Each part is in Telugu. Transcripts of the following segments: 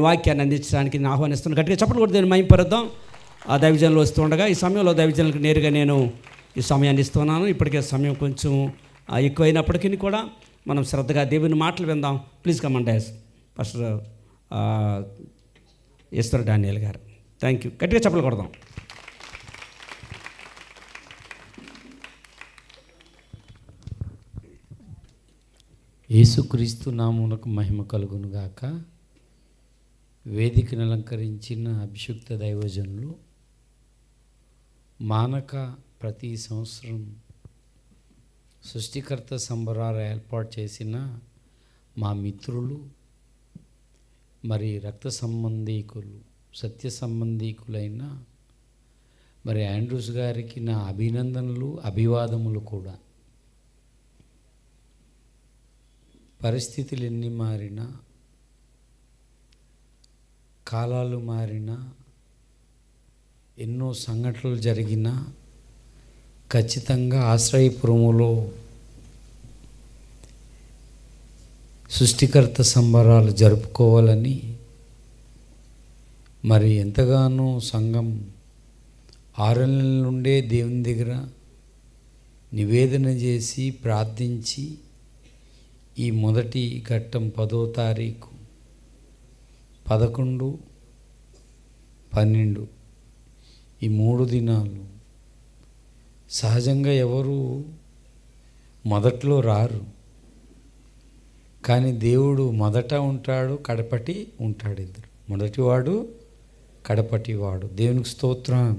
వాక్యాన్ని అందించడానికి నేను ఆహ్వానిస్తున్నాను. గట్టిగా చెప్పండి కూడా దీన్ని మహింపరుద్దాం. ఆ దైవజనులు వస్తూ ఉండగా ఈ సమయంలో దైవజనులకు నేరుగా నేను ఈ సమయాన్ని ఇస్తున్నాను. ఇప్పటికే సమయం కొంచెం ఎక్కువైనప్పటికీ కూడా మనం శ్రద్ధగా దేవుని మాటలు విందాం. Please command as pastor Eshwar Daniel గారు. Thank you. గట్టిగా చెప్పలు కొడదాం. యేసుక్రీస్తు నామమునకు మహిమ కలుగును గాక. వేదికను అలంకరించిన అభిషిక్త దైవజనులు మానక ప్రతి సంవత్సరం సృష్టికర్త సంబరాలు ఏర్పాటు చేసిన మా మిత్రులు, మరి రక్త సంబంధీకులు, సత్య సంబంధీకులైన మరి ఆండ్రూస్ గారికి నా అభినందనలు, అభివాదములు కూడా. పరిస్థితులు ఎన్ని మారినా, కాలాలు మారినా, ఎన్నో సంఘటనలు జరిగినా ఖచ్చితంగా ఆశ్రయపురములో సృష్టికర్త సంబరాలు జరుపుకోవాలని మరి ఎంతగానో సంఘం 6 నెలల నుండే దేవుని దగ్గర నివేదన చేసి ప్రార్థించి ఈ మొదటి ఘట్టం 10వ తారీఖు 11, 12 ఈ 3 దినాలు సహజంగా ఎవరు మొదట్లో రారు, కానీ దేవుడు మొదట ఉంటాడు, కడపటి ఉంటాడు. ఇద్దరు, మొదటివాడు కడపటివాడు. దేవునికి స్తోత్రం.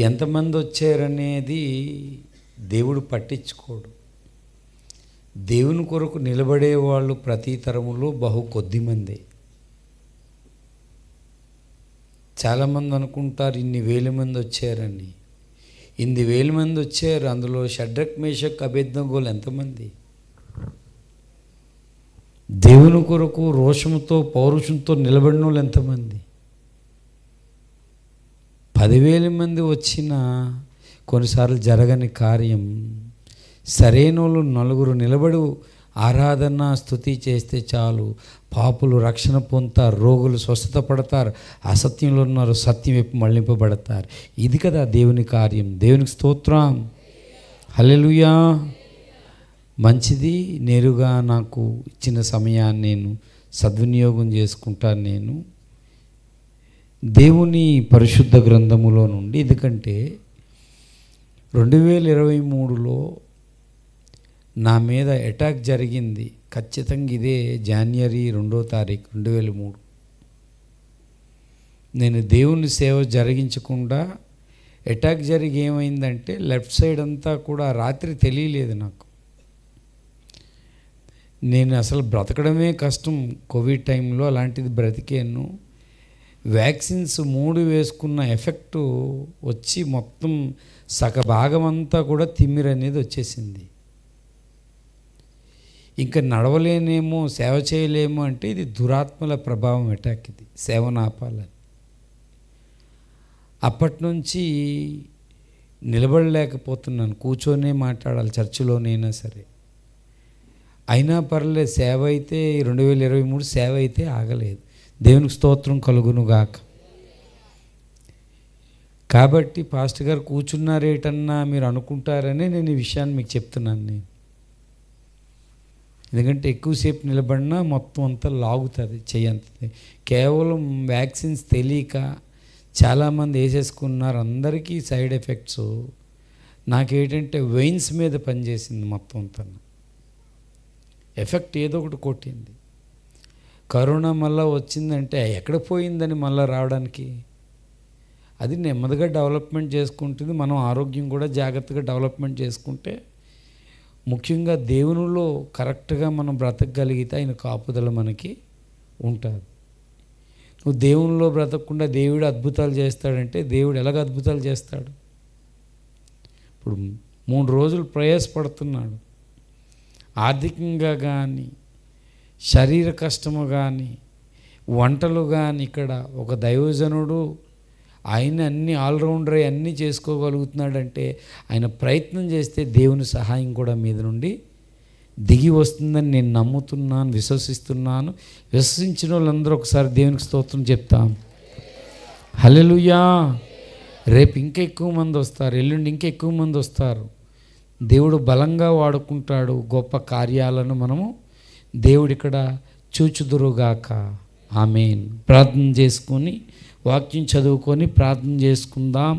ఎంతమంది వచ్చారనేది దేవుడు పట్టించుకోడు. దేవుని కొరకు నిలబడేవాళ్ళు ప్రతి తరములో బహు కొద్దిమందే. చాలామంది అనుకుంటారు ఇన్ని వేల మంది వచ్చారని. ఇన్ని వేల మంది వచ్చారు, అందులో షడ్రక్, మేషక్, అబేద్నెగోలు ఎంతమంది? దేవుని కొరకు రోషంతో పౌరుషంతో నిలబడిన వాళ్ళు ఎంతమంది? 10,000 మంది వచ్చినా కొన్నిసార్లు జరగని కార్యం. సరైన వాళ్ళు 4 నిలబడి ఆరాధన స్తుతి చేస్తే చాలు, పాపులు రక్షణ పొందుతారు, రోగులు స్వస్థత పడతారు, అసత్యంలో ఉన్నారు సత్యం వైపు మళ్ళింపబడతారు. ఇది కదా దేవుని కార్యం. దేవునికి స్తోత్రం. హల్లెలూయా. మంచిది. నేరుగా నాకు ఇచ్చిన సమయాన్ని నేను సద్వినియోగం చేసుకుంటాను. నేను దేవుని పరిశుద్ధ గ్రంథములో నుండి, ఎందుకంటే 2023లో నా మీద అటాక్ జరిగింది. ఖచ్చితంగా ఇదే జనవరి 2వ తారీఖు 2003. నేను దేవుని సేవ జరిగించకుండా అటాక్ జరిగి ఏమైందంటే లెఫ్ట్ సైడ్ అంతా కూడా రాత్రి తెలియలేదు నాకు. నేను అసలు బ్రతకడమే కష్టం కోవిడ్ టైంలో. అలాంటిది బ్రతికాను. వ్యాక్సిన్స్ 3 వేసుకున్న ఎఫెక్టు వచ్చి మొత్తం సగభాగం అంతా కూడా తిమ్మిరనేది వచ్చేసింది. ఇంకా నడవలేనేమో, సేవ చేయలేమో అంటే ఇది దురాత్మల ప్రభావం అటాక్. ఇది సేవను ఆపాలని. అప్పటి నుంచి నిలబడలేకపోతున్నాను, కూర్చొనే మాట్లాడాలి చర్చిలోనైనా సరే. అయినా పర్లేదు, సేవ అయితే 2023 సేవ అయితే ఆగలేదు. దేవునికి స్తోత్రం కలుగును గాక. కాబట్టి పాస్టర్ గారు కూర్చున్నారేటన్నా మీరు అనుకుంటారని నేను ఈ విషయాన్ని మీకు చెప్తున్నాను. నేను ఎందుకంటే ఎక్కువసేపు నిలబడినా మొత్తం అంతా లాగుతుంది, చేయంతుంది. కేవలం వ్యాక్సిన్స్ తెలియక చాలామంది వేసేసుకున్నారు. అందరికీ సైడ్ ఎఫెక్ట్స్. నాకేంటంటే వెయిన్స్ మీద పనిచేసింది మొత్తం అంతా. ఎఫెక్ట్ ఏదో ఒకటి కొట్టింది. కరోనా మళ్ళీ వచ్చిందంటే ఎక్కడ పోయిందని మళ్ళీ రావడానికి. అది నెమ్మదిగా డెవలప్మెంట్ చేసుకుంటుంది. మనం ఆరోగ్యం కూడా జాగ్రత్తగా డెవలప్మెంట్ చేసుకుంటే, ముఖ్యంగా దేవునిలో కరెక్ట్గా మనం బ్రతకగలిగితే ఆయన కాపుదల మనకి ఉంటుంది. నువ్వు దేవునిలో బ్రతకకుండా దేవుడు అద్భుతాలు చేస్తాడంటే దేవుడు ఎలాగ అద్భుతాలు చేస్తాడు? ఇప్పుడు 3 రోజులు ప్రయాసపడుతున్నాడు. ఆర్థికంగా కానీ, శరీర కష్టము కానీ, వంటలు కానీ. ఇక్కడ ఒక దైవజనుడు ఆయన అన్ని ఆల్రౌండర్ అన్నీ చేసుకోగలుగుతున్నాడంటే ఆయన ప్రయత్నం చేస్తే దేవుని సహాయం కూడా మీద నుండి దిగి వస్తుందని నేను నమ్ముతున్నాను, విశ్వసిస్తున్నాను. విశ్వసించిన వాళ్ళందరూ ఒకసారి దేవునికి స్తోత్రం చెప్తాం. హల్లెలూయా. రేపు ఇంకా ఎక్కువ మంది వస్తారు, ఎల్లుండి ఇంకా ఎక్కువ మంది వస్తారు. దేవుడు బలంగా వాడుకుంటాడు. గొప్ప కార్యాలను మనము దేవుడు ఇక్కడ చూచుదురుగాక. ఆమేన్. ప్రార్థన చేసుకొని, వాక్యం చదువుకొని ప్రార్థన చేసుకుందాం.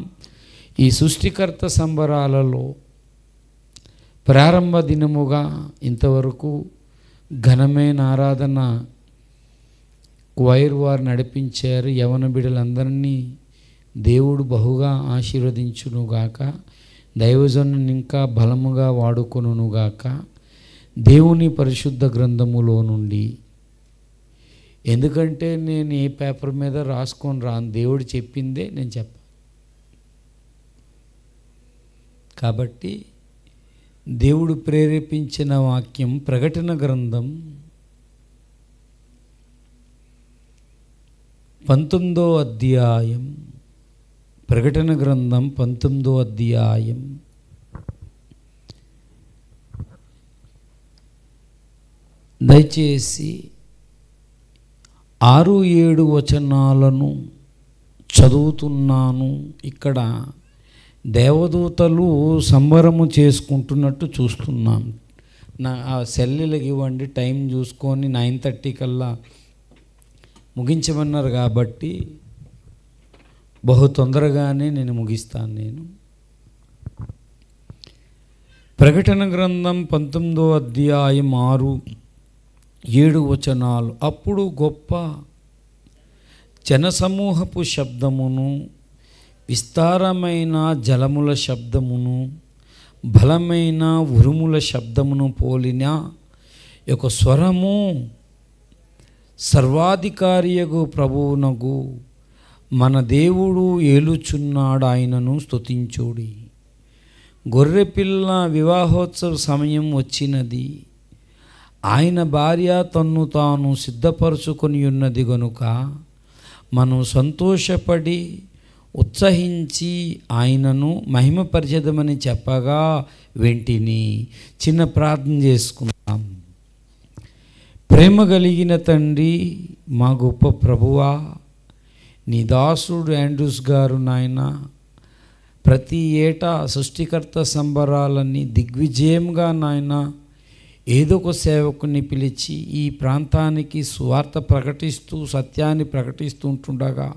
ఈ సృష్టికర్త సంబరాలలో ప్రారంభ దినముగా ఇంతవరకు ఘనమైన ఆరాధన వైర్ వారు నడిపించారు. యవన బిడ్డలందరినీ దేవుడు బహుగా ఆశీర్వదించునుగాక. దైవజనుని ఇంకా బలముగా వాడుకొనుగాక. దేవుని పరిశుద్ధ గ్రంథములో నుండి, ఎందుకంటే నేను ఏ పేపర్ మీద రాసుకొని రాను, దేవుడు చెప్పిందే నేను చెప్పాను. కాబట్టి దేవుడు ప్రేరేపించిన వాక్యం ప్రకటన గ్రంథం 19వ అధ్యాయం. ప్రకటన గ్రంథం 19వ అధ్యాయం దయచేసి 6-7 వచనాలను చదువుతున్నాను. ఇక్కడ దేవదూతలు సంబరము చేసుకుంటున్నట్టు చూస్తున్నాం. ఆ సెల్లులకి ఇవ్వండి, టైం చూసుకొని 9:30 కల్లా ముగించమన్నారు కాబట్టి బహు తొందరగానే నేను ముగిస్తాను. ప్రకటన గ్రంథం 19వ అధ్యాయం 6-7 వచనాలు. అప్పుడు గొప్ప జనసమూహపు శబ్దమును, విస్తారమైన జలముల శబ్దమును, బలమైన ఉరుముల శబ్దమును పోలిన ఒక స్వరము సర్వాధికారియగు ప్రభువునగు మన దేవుడు ఏలుచున్నాడు, ఆయనను స్తుతించుడి. గొర్రెపిల్ల వివాహోత్సవ సమయం వచ్చినది, ఆయన భార్య తన్ను తాను సిద్ధపరచుకొని ఉన్నది గనుక మనం సంతోషపడి ఉత్సహించి ఆయనను మహిమపరిచెదమని చెప్పగా వింటిని. చిన్న ప్రార్థన చేసుకుందాం. ప్రేమ కలిగిన తండ్రి, మా గొప్ప ప్రభువా, నీ దాసుడు ఆండ్రూస్ గారు నాయన ప్రతి ఏటా సృష్టికర్త సంబరాలని దిగ్విజయంగా నాయన ఏదో ఒక సేవకుని పిలిచి ఈ ప్రాంతానికి సువార్త ప్రకటిస్తూ సత్యాన్ని ప్రకటిస్తూ ఉంటుండగా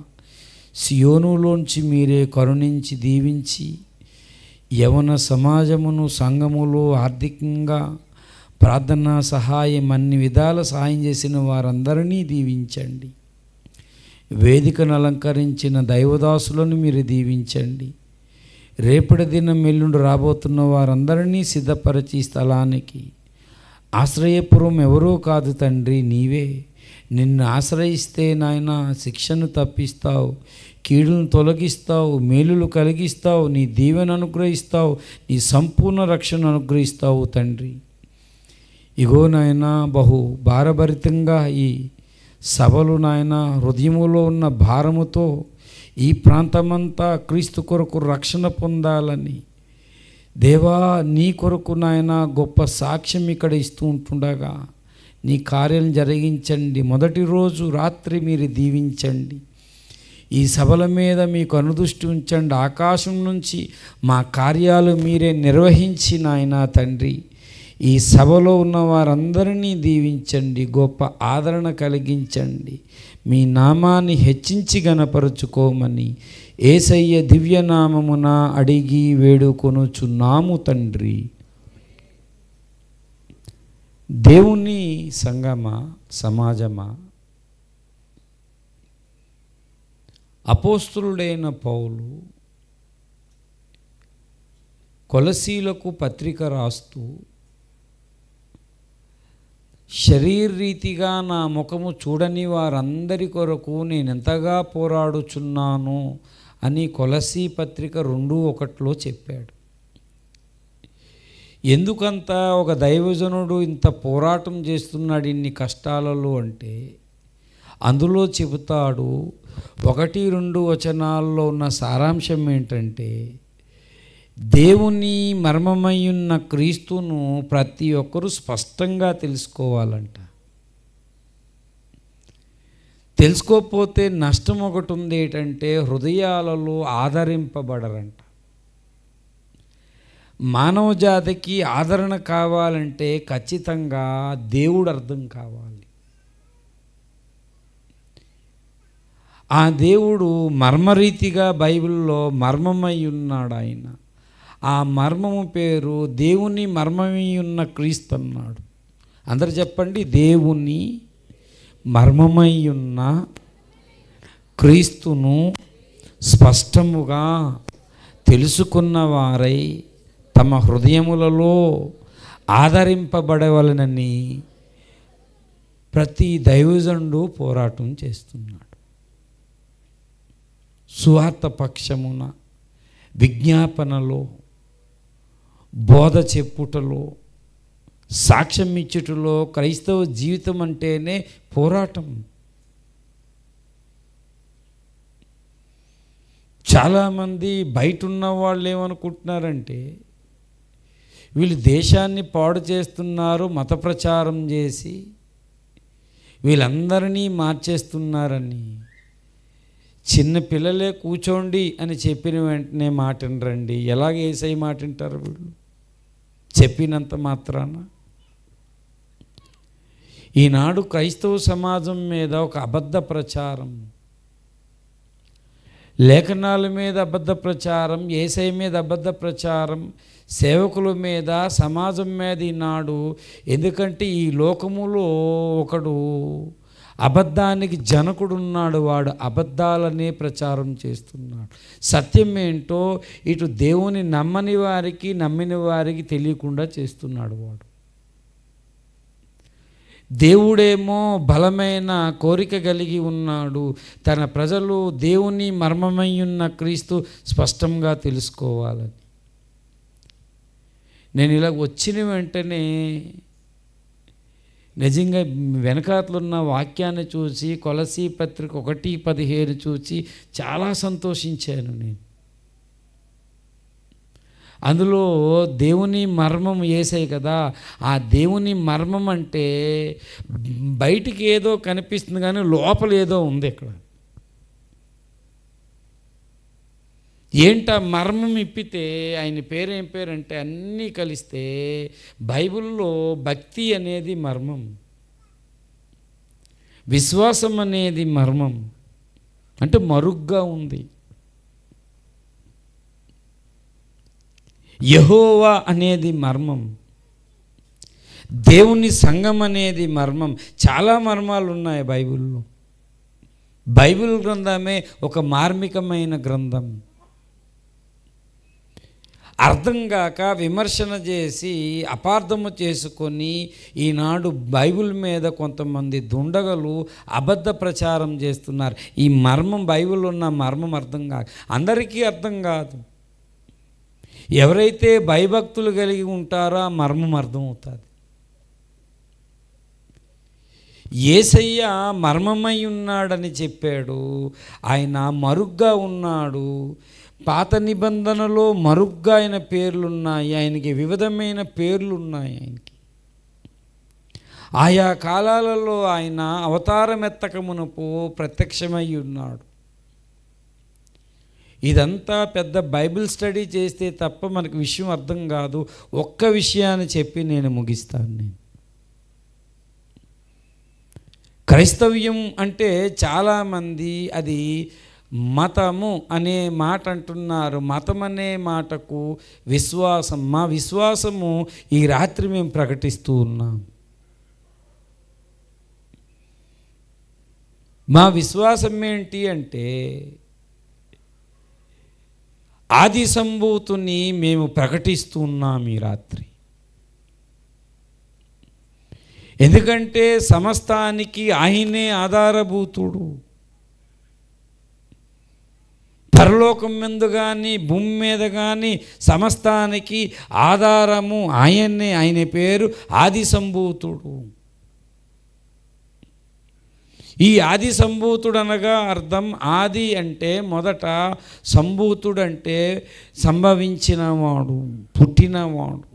సియోనులోంచి మీరే కరుణించి దీవించి యవన సమాజమును, సంఘములో ఆర్థికంగా ప్రార్థనా సహాయం అన్ని విధాల సహాయం చేసిన వారందరినీ దీవించండి. వేదికను అలంకరించిన దైవదాసులను మీరు దీవించండి. రేపటి దినం ఎల్లుండి రాబోతున్న వారందరినీ సిద్ధపరిచి స్థలానికి ఆశ్రయపురం ఎవరో కాదు తండ్రి, నీవే. నిన్ను ఆశ్రయిస్తే నాయన శిక్షను తప్పిస్తావు, కీడును తొలగిస్తావు, మేలులు కలిగిస్తావు, నీ దీవెన అనుగ్రహిస్తావు, నీ సంపూర్ణ రక్షణ అనుగ్రహిస్తావు తండ్రి. ఇగో నాయన బహు భారభరితంగా ఈ సభలు నాయన హృదయములో ఉన్న భారముతో ఈ ప్రాంతమంతా క్రీస్తు కొరకు రక్షణ పొందాలని దేవా, నీ కొరకు నాయన గొప్ప సాక్ష్యం ఇక్కడ ఇస్తూ ఉంటుండగా నీ కార్యం జరిగించండి. మొదటి రోజు రాత్రి మీరు దీవించండి. ఈ సభల మీద మీకు అనుదృష్టి ఉంచండి. ఆకాశం నుంచి మా కార్యాలు మీరే నిర్వహించి నాయన తండ్రి ఈ సభలో ఉన్న వారందరినీ దీవించండి, గొప్ప ఆదరణ కలిగించండి. మీ నామాన్ని హెచ్చించి గణపరుచుకోమని యేసయ్య దివ్యనామమున అడిగి వేడుకొనుచున్నాము తండ్రి. దేవుని సంగమా, సమాజమా, అపోస్తులుడైన పౌలు కొలసీలకు పత్రిక రాస్తూ శరీరరీతిగా నా ముఖము చూడని వారందరి కొరకు నేను ఎంతగా పోరాడుచున్నాను అని కొలసీ పత్రిక 2:1 చెప్పాడు. ఎందుకంత ఒక దైవజనుడు ఇంత పోరాటం చేస్తున్నాడు ఇన్ని కష్టాలలో అంటే అందులో చెబుతాడు. 1-2 వచనాల్లో ఉన్న సారాంశం ఏంటంటే దేవుని మర్మమయ్యున్న క్రీస్తును ప్రతి ఒక్కరూ స్పష్టంగా తెలుసుకోవాలంట. తెలుసుకోకపోతే నష్టం ఒకటి ఉంది, ఏంటంటే హృదయాలలో ఆదరింపబడరంట. మానవ జాతికి ఆదరణ కావాలంటే ఖచ్చితంగా దేవుడు అర్థం కావాలి. ఆ దేవుడు మర్మరీతిగా బైబిల్లో మర్మమై ఉన్నాడు. ఆయన ఆ మర్మము పేరు దేవుని మర్మమై ఉన్న క్రీస్తు అన్నాడు. అందరు చెప్పండి, దేవుని మర్మమై ఉన్న క్రీస్తును స్పష్టముగా తెలుసుకున్న వారై తమ హృదయములలో ఆదరింపబడవలనని ప్రతి దైవజనుడు పోరాటం చేస్తున్నాడు. సువార్త పక్షమున, విజ్ఞాపనలో, బోధ చెప్పుటలో, సాక్ష్యం ఇచ్చుటలో క్రైస్తవ జీవితం అంటేనే పోరాటం. చాలామంది బయట ఉన్న వాళ్ళు ఏమనుకుంటున్నారంటే వీళ్ళు దేశాన్ని పాడు చేస్తున్నారు, మత ప్రచారం చేసి వీళ్ళందరినీ మార్చేస్తున్నారని. చిన్న పిల్లలే కూర్చోండి అని చెప్పిన వెంటనే మాట వినరండి. ఎలాగ యేసయ్య మాట వింటారు వీళ్ళు? చెప్పినంత మాత్రాన. ఈనాడు క్రైస్తవ సమాజం మీద ఒక అబద్ధ ప్రచారం, లేఖనాల మీద అబద్ధ ప్రచారం, యేసయ్య మీద అబద్ధ ప్రచారం, సేవకుల మీద, సమాజం మీద ఈనాడు. ఎందుకంటే ఈ లోకములో ఒకడు అబద్ధానికి జనకుడు ఉన్నాడు. వాడు అబద్ధాలనే ప్రచారం చేస్తున్నాడు. సత్యం ఏంటో ఇటు దేవుని నమ్మని వారికి, నమ్మిన వారికి తెలియకుండా చేస్తున్నాడు వాడు. దేవుడేమో బలమైన కోరిక కలిగి ఉన్నాడు. తన ప్రజలు దేవుని మర్మమై ఉన్న క్రీస్తు స్పష్టంగా తెలుసుకోవాలని. నేను ఇలా వచ్చిన వెంటనే నిజంగా వెనకాతలున్న వాక్యాన్ని చూసి, కొలసీ పత్రిక 1:15 చూసి చాలా సంతోషించాను నేను. అందులో దేవుని మర్మం యేసయ్య కదా. ఆ దేవుని మర్మం అంటే బయటికి ఏదో కనిపిస్తుంది కానీ లోపల ఏదో ఉంది ఇక్కడ. ఏంటా మర్మం ఇప్పితే ఆయన పేరు ఏం పేరు అంటే అన్నీ కలిస్తే బైబిల్లో భక్తి అనేది మర్మం, విశ్వాసం అనేది మర్మం, అంటే మరుగ్గా ఉంది. యెహోవా అనేది మర్మం, దేవుని సంఘం అనేది మర్మం. చాలా మర్మాలు ఉన్నాయి బైబిల్లో. బైబిల్ గ్రంథమే ఒక మార్మికమైన గ్రంథం. అర్థం కాక విమర్శన చేసి అపార్థము చేసుకొని ఈనాడు బైబిల్ మీద కొంతమంది దుండగలు అబద్ధ ప్రచారం చేస్తున్నారు. ఈ మర్మం, బైబిల్లో ఉన్న మర్మం అర్థం కాక అందరికీ అర్థం కాదు. ఎవరైతే భయభక్తులు కలిగి ఉంటారో ఆ మర్మం అర్థమవుతుంది. యేసయ్య మర్మమై ఉన్నాడని చెప్పాడు. ఆయన మరుగ్గా ఉన్నాడు. పాత నిబంధనలో మరుగ్గా ఆయన పేర్లున్నాయి. ఆయనకి వివిధమైన పేర్లున్నాయి. ఆయనకి ఆయా కాలాలలో ఆయన అవతారమెత్తకమునపు ప్రత్యక్షమై ఉన్నాడు. ఇదంతా పెద్ద బైబిల్ స్టడీ చేస్తే తప్ప మనకు విషయం అర్థం కాదు. ఒక్క విషయాన్ని చెప్పి నేను ముగిస్తాను. నేను క్రైస్తవ్యం అంటే చాలామంది అది మతము అనే మాట అంటున్నారు. మతం అనే మాటకు విశ్వాసం, మా విశ్వాసము ఈ రాత్రి మేము ప్రకటిస్తూ ఉన్నాం. మా విశ్వాసం ఏంటి అంటే ఆది సంభూతుని మేము ప్రకటిస్తూ ఉన్నాం ఈ రాత్రి. ఎందుకంటే సమస్తానికి ఆయనే ఆధారభూతుడు. పరలోకం మీద కానీ భూమి మీద కానీ సమస్తానికి ఆధారము ఆయన్నే. ఆయన పేరు ఆది సంభూతుడు. ఈ ఆది సంభూతుడు అనగా అర్థం, ఆది అంటే మొదట, సంభూతుడు అంటే సంభవించినవాడు, పుట్టినవాడు.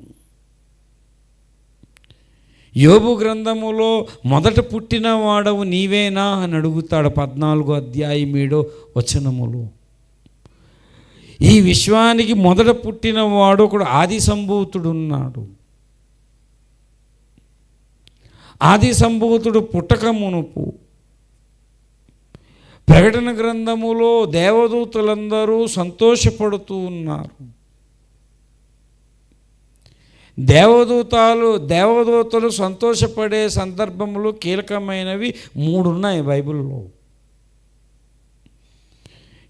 యోబు గ్రంథములో మొదట పుట్టినవాడవు నీవేనా అని అడుగుతాడు 14వ అధ్యాయం 7వ వచనములో. ఈ విశ్వానికి మొదట పుట్టినవాడు ఒకడు ఆది సంభూతుడు ఉన్నాడు. ఆది సంభూతుడు పుట్టక మునుపు ప్రకటన గ్రంథములో దేవదూతలందరూ సంతోషపడుతూ ఉన్నారు. దేవదూతలు సంతోషపడే సందర్భములు కీలకమైనవి 3 ఉన్నాయి బైబిల్లో.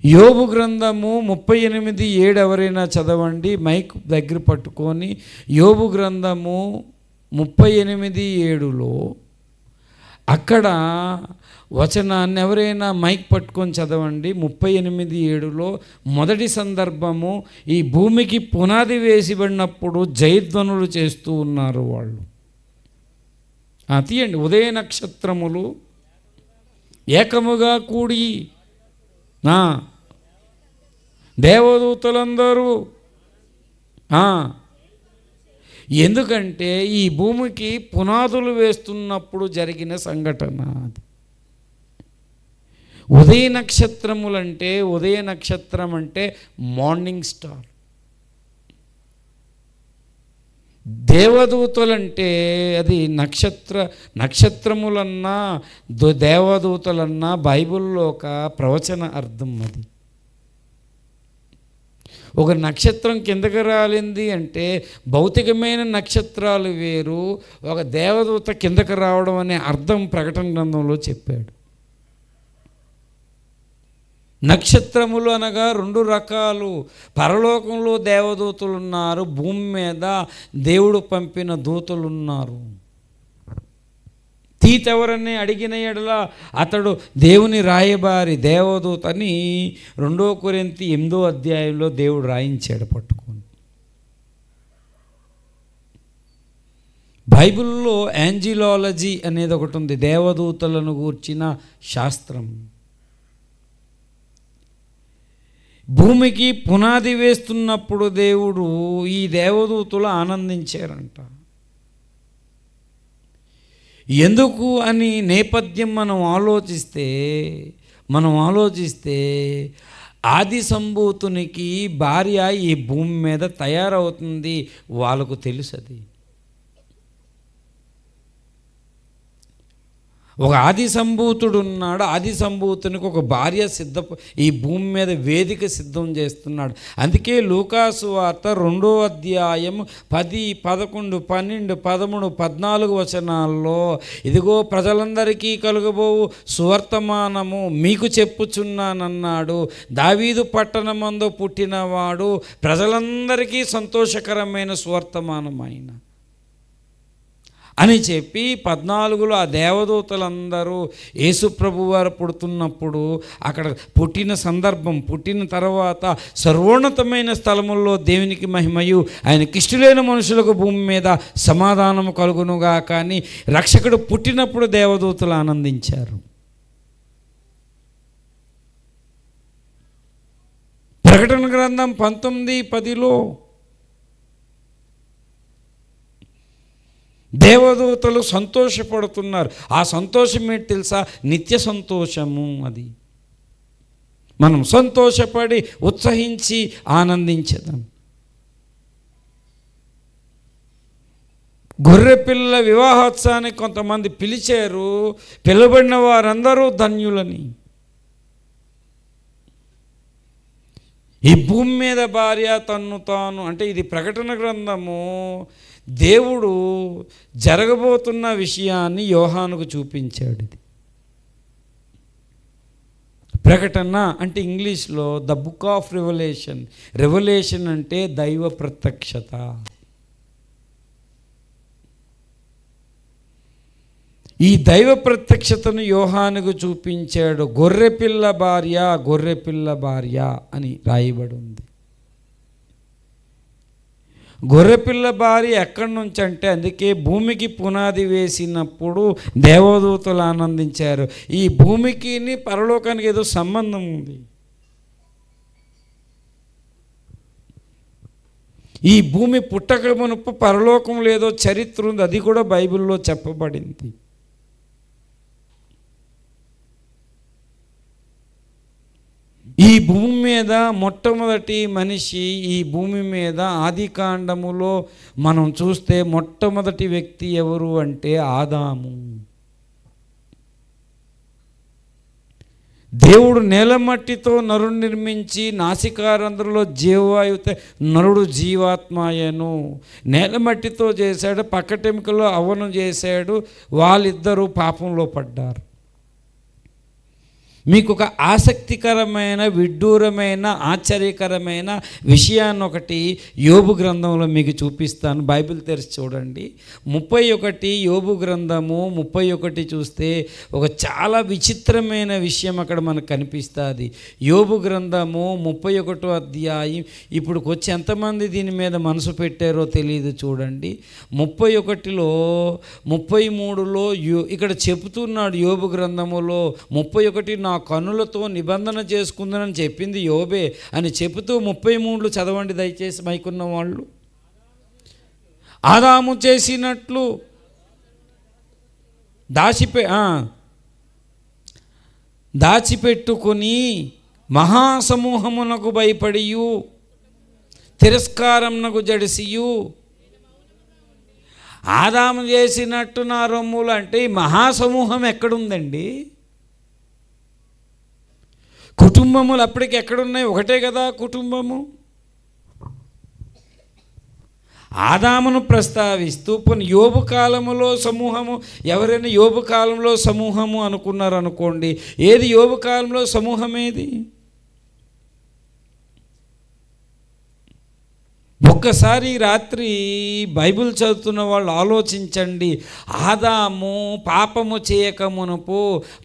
యోబు గ్రంథము 38:7 ఎవరైనా చదవండి, మైక్ దగ్గర పట్టుకొని. యోబు గ్రంథము 38:7లో అక్కడ వచనాన్ని ఎవరైనా మైక్ పట్టుకొని చదవండి. 38:7లో మొదటి సందర్భము, ఈ భూమికి పునాది వేసిబడినప్పుడు జయధ్వనులు చేస్తూ ఉన్నారు వాళ్ళు. తీయండి. ఉదయ నక్షత్రములు ఏకముగా కూడి దేవదూతలందరూ, ఎందుకంటే ఈ భూమికి పునాదులు వేస్తున్నప్పుడు జరిగిన సంఘటన అది. ఉదయ నక్షత్రములంటే, ఉదయ నక్షత్రం అంటే మార్నింగ్ స్టార్. దేవదూతలంటే అది నక్షత్రములన్నా దేవదూతలన్నా బైబిల్లో ఒక ప్రవచన అర్థం. అది ఒక నక్షత్రం కిందకి రాలింది అంటే భౌతికమైన నక్షత్రాలు వేరు, ఒక దేవదూత కిందకి రావడం అనే అర్థం ప్రకటన గ్రంథంలో చెప్పాడు. నక్షత్రములు అనగా 2 రకాలు. పరలోకంలో దేవదూతలు ఉన్నారు, భూమి మీద దేవుడు పంపిన దూతలున్నారు. తీతెవరని అడిగిన ఎడల అతడు దేవుని రాయబారి, దేవదూత అని 2 కొరింథీ 8వ అధ్యాయంలో దేవుడు రాయించాడు పట్టుకొని. బైబిల్లో యాంజిలాలజీ అనేది ఒకటి ఉంది, దేవదూతలను గూర్చిన శాస్త్రం. భూమికి పునాది వేస్తున్నప్పుడు దేవుడు ఈ దేవదూతలు ఆనందించారంట. ఎందుకు అని నేపథ్యం మనం ఆలోచిస్తే ఆది సంభూతునికి భార్య ఈ భూమి మీద తయారవుతుంది, వాళ్ళకు తెలుసు. అది ఒక ఆది సంభూతుడు ఉన్నాడు, ఆది సంభూతునికి ఒక భార్య ఈ భూమి మీద వేదిక సిద్ధం చేస్తున్నాడు. అందుకే లూకాసు వార్త 2వ అధ్యాయం 10, 11, 12, 13, 14 వచనాల్లో, ఇదిగో ప్రజలందరికీ కలుగబోవు సువర్తమానము మీకు చెప్పుచున్నానన్నాడు. దావీదు పట్టణమందు పుట్టినవాడు ప్రజలందరికీ సంతోషకరమైన సువర్తమానం ఆయన అని చెప్పి 14లో ఆ దేవదూతలందరూ యేసుప్రభు వారు పుడుతున్నప్పుడు అక్కడ పుట్టిన సందర్భం, పుట్టిన తర్వాత సర్వోన్నతమైన స్థలముల్లో దేవునికి మహిమయు ఆయనకిష్టులైన మనుషులకు భూమి మీద సమాధానము కలుగునుగా. కానీ రక్షకుడు పుట్టినప్పుడు దేవదూతలు ఆనందించారు. ప్రకటన గ్రంథం 19:10లో దేవదూతలు సంతోషపడుతున్నారు. ఆ సంతోషం ఏంటి తెలుసా? నిత్య సంతోషము. అది మనం సంతోషపడి ఉత్సహించి ఆనందించేదాం. గొర్రెపిల్ల వివాహోత్సవానికి కొంతమంది పిలిచారు, పిలువబడిన వారందరూ ధన్యులని. ఈ భూమి మీద భార్య తన్ను తాను అంటే ఇది ప్రకటన గ్రంథము దేవుడు జరగబోతున్న విషయాన్ని యోహానుకు చూపించాడు. ఇది ప్రకటన అంటే ఇంగ్లీష్లో the book of revolution. Revolution అంటే దైవ ప్రత్యక్షత. ఈ దైవ ప్రత్యక్షతను యోహానుకు చూపించాడు. గొర్రెపిల్ల భార్య, గొర్రెపిల్ల భార్య అని రాయబడి ఉంది. గొర్రెపిల్ల భార్య ఎక్కడి నుంచి అంటే, అందుకే భూమికి పునాది వేసినప్పుడు దేవదూతలు ఆనందించారు. ఈ భూమికి పరలోకానికి ఏదో సంబంధం ఉంది. ఈ భూమి పుట్టక మునుపు పరలోకంలో ఏదో చరిత్ర ఉంది, అది కూడా బైబిల్లో చెప్పబడింది. ఈ భూమి మీద మొట్టమొదటి మనిషి, ఈ భూమి మీద ఆదికాండములో మనం చూస్తే మొట్టమొదటి వ్యక్తి ఎవరు అంటే ఆదాము. దేవుడు నేలమట్టితో నరుడు నిర్మించి నాసికారంధ్రలో జీవవాయువుతో నరుడు జీవాత్మయను. నేలమట్టితో చేశాడు, పక్కటెముకలో అవనం చేశాడు. వాళ్ళిద్దరూ పాపంలో పడ్డారు. మీకు ఒక ఆసక్తికరమైన, విడ్డూరమైన, ఆశ్చర్యకరమైన విషయాన్ని ఒకటి యోబు గ్రంథంలో మీకు చూపిస్తాను. బైబిల్ తెరిచి చూడండి. 31 యోబు గ్రంథము 31 చూస్తే ఒక చాలా విచిత్రమైన విషయం అక్కడ మనకు కనిపిస్తుంది. యోబు గ్రంథము 31వ అధ్యాయం. ఇప్పుడు వచ్చి ఎంతమంది దీని మీద మనసు పెట్టారో తెలియదు. చూడండి 31లో 33లో ఇక్కడ చెబుతున్నాడు యోబు గ్రంథములో 31 నా కన్నులతో నిబంధన చేసుకుందని చెప్పింది యోబే అని చెబుతూ 33 చదవండి దయచేసి మైకున్న వాళ్ళు. ఆదాము చేసినట్లు దాచిపెట్టుకొని మహాసమూహమునకు భయపడియు తిరస్కారమునకు జడిసియు. ఆదాము చేసినట్టు నా రొమ్ములు అంటే ఈ మహాసమూహం ఎక్కడుందండి? కుటుంబములు అప్పటికి ఎక్కడున్నాయి? ఒకటే కదా కుటుంబము. ఆదామును ప్రస్తావిస్తూ యోబు కాలములో సమూహము, ఎవరైనా యోబు కాలంలో సమూహము అనుకున్నారు అనుకోండి, ఏది యోబు కాలంలో సమూహం ఏది? ఒక్కసారి రాత్రి బైబిల్ చదువుతున్న వాళ్ళు ఆలోచించండి. ఆదాము పాపము చేయక మునుపు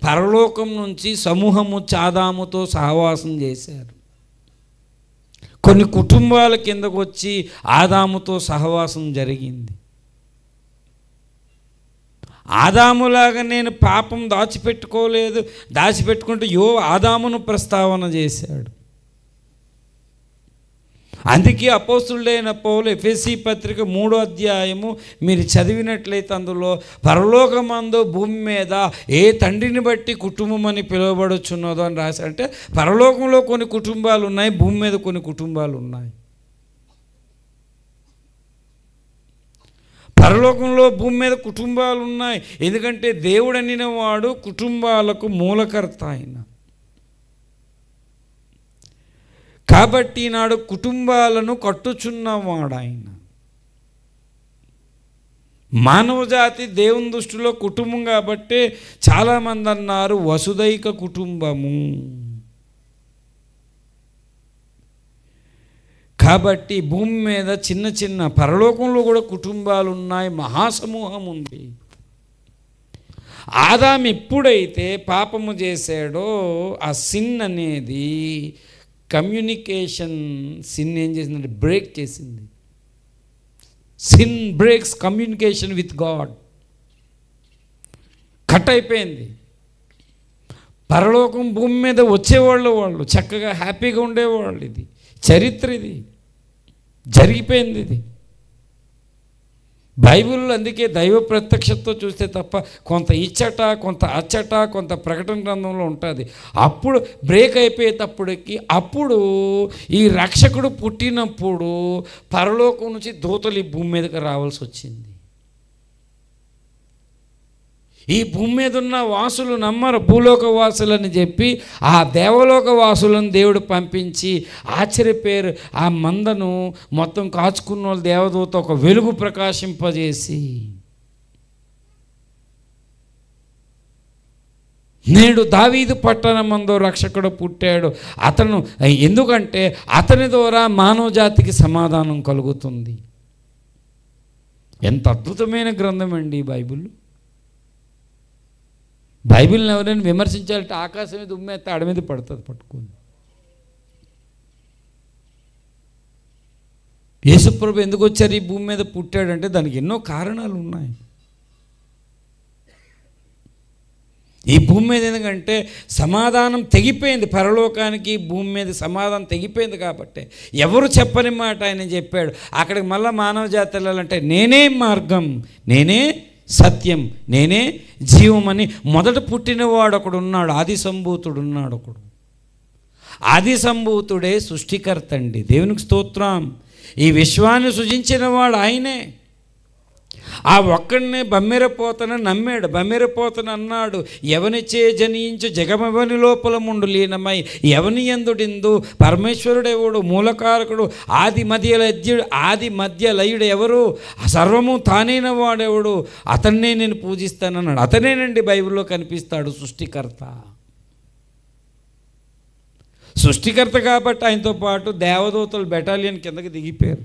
పరలోకం నుంచి సమూహము ఆదాముతో సహవాసం చేశారు. కొన్ని కుటుంబాల కిందకు వచ్చి ఆదాముతో సహవాసం జరిగింది. ఆదాములాగా నేను పాపం దాచిపెట్టుకోలేదు, దాచిపెట్టుకుంటూ ఆదామును ప్రస్తావన చేశాడు. అందుకే అపోస్తులుడైన పౌలు ఎఫెసీ పత్రిక 3వ అధ్యాయము మీరు చదివినట్లయితే అందులో పరలోకమందు భూమి మీద ఏ తండ్రిని బట్టి కుటుంబం అని పిలువబడుచున్నదో అని రాశారు. అంటే పరలోకంలో కొన్ని కుటుంబాలు ఉన్నాయి, భూమి మీద కొన్ని కుటుంబాలు ఉన్నాయి. పరలోకంలో భూమి మీద కుటుంబాలు ఉన్నాయి, ఎందుకంటే దేవుడు అనిన వాడు కుటుంబాలకు మూలకర్త ఆయన. కాబట్టి నాడు కుటుంబాలను కట్టుచున్నవాడు ఆయన. మానవజాతి దేవుని దృష్టిలో కుటుంబం కాబట్టి చాలామంది అన్నారు వసుదైక కుటుంబము. కాబట్టి భూమి మీద చిన్న చిన్న, పరలోకంలో కూడా కుటుంబాలు ఉన్నాయి, మహాసమూహం ఉంది. ఆదాము ఎప్పుడైతే పాపము చేశాడో ఆ సిన్ అనేది కమ్యూనికేషన్ సిన్ ఏం చేసిందంటే బ్రేక్ చేసింది. Sin breaks communication with God. Cut అయిపోయింది. పరలోకం భూమి మీద వచ్చేవాళ్ళు వాళ్ళు చక్కగా హ్యాపీగా ఉండేవాళ్ళు. ఇది చరిత్ర, ఇది జరిగిపోయింది. ఇది బైబిల్లో అందుకే దైవ ప్రత్యక్షతతో చూస్తే తప్ప కొంత ఇచ్చట, కొంత అచ్చట, కొంత ప్రకటన గ్రంథంలో ఉంటుంది. అప్పుడు బ్రేక్ అయిపోయేటప్పటికి అప్పుడు ఈ రక్షకుడు పుట్టినప్పుడు పరలోకం నుంచి దూతలు ఈ భూమి మీదకి రావాల్సి వచ్చింది. ఈ భూమి మీద ఉన్న వాసులు నమ్మరు భూలోక వాసులని చెప్పి ఆ దేవలోక వాసులను దేవుడు పంపించి ఆశ్చర్యపేరు ఆ మందను మొత్తం కాచుకున్న వాళ్ళు దేవదూత ఒక వెలుగు ప్రకాశింపజేసి నేడు దావీదు పట్టణమందు రక్షకుడు పుట్టాడు. అతను ఎందుకంటే అతని ద్వారా మానవ జాతికి సమాధానం కలుగుతుంది. ఎంత అద్భుతమైన గ్రంథం అండి బైబిల్. బైబిల్ని ఎవరైనా విమర్శించాలంటే ఆకాశం మీద ఉమ్మేస్తే ఆడ మీద పడుతుంది పట్టుకొని. యేసుప్రభు ఎందుకు వచ్చారు ఈ భూమి మీద పుట్టాడంటే దానికి ఎన్నో కారణాలు ఉన్నాయి. ఈ భూమి మీద ఎందుకంటే సమాధానం తెగిపోయింది, పరలోకానికి భూమి మీద సమాధానం తెగిపోయింది కాబట్టి ఎవరు చెప్పని మాట ఆయన చెప్పాడు. అక్కడికి మళ్ళీ మానవ జాతి వెళ్ళాలంటే నేనే మార్గం, నేనే సత్యం, నేనే జీవమని మొదట పుట్టినవాడు ఒకడు ఉన్నాడు, ఆది సంభూతుడు ఉన్నాడు ఒకడు. ఆది సంభూతుడే సృష్టికర్త అండి. దేవునికి స్తోత్రం. ఈ విశ్వాన్ని సృజించిన వాడు ఆయనే. ఆ ఒక్కడినే బమ్మెరపోతన నమ్మాడు. బమ్మెరపోతన అన్నాడు, ఎవనిచే జనించు జగమెవని లోపల ముండు లీనమై ఎవని ఎందుడిందు పరమేశ్వరుడెవడు మూలకారకుడు ఆది మధ్య లయుడు ఎవరు సర్వము తానైన వాడెవడు అతన్నే నేను పూజిస్తానన్నాడు. అతనేనండి బైబిల్లో కనిపిస్తాడు సృష్టికర్త. సృష్టికర్త కాబట్టి ఆయనతో పాటు దేవదూతలు బెటాలియన్ కిందకి దిగిపోయారు.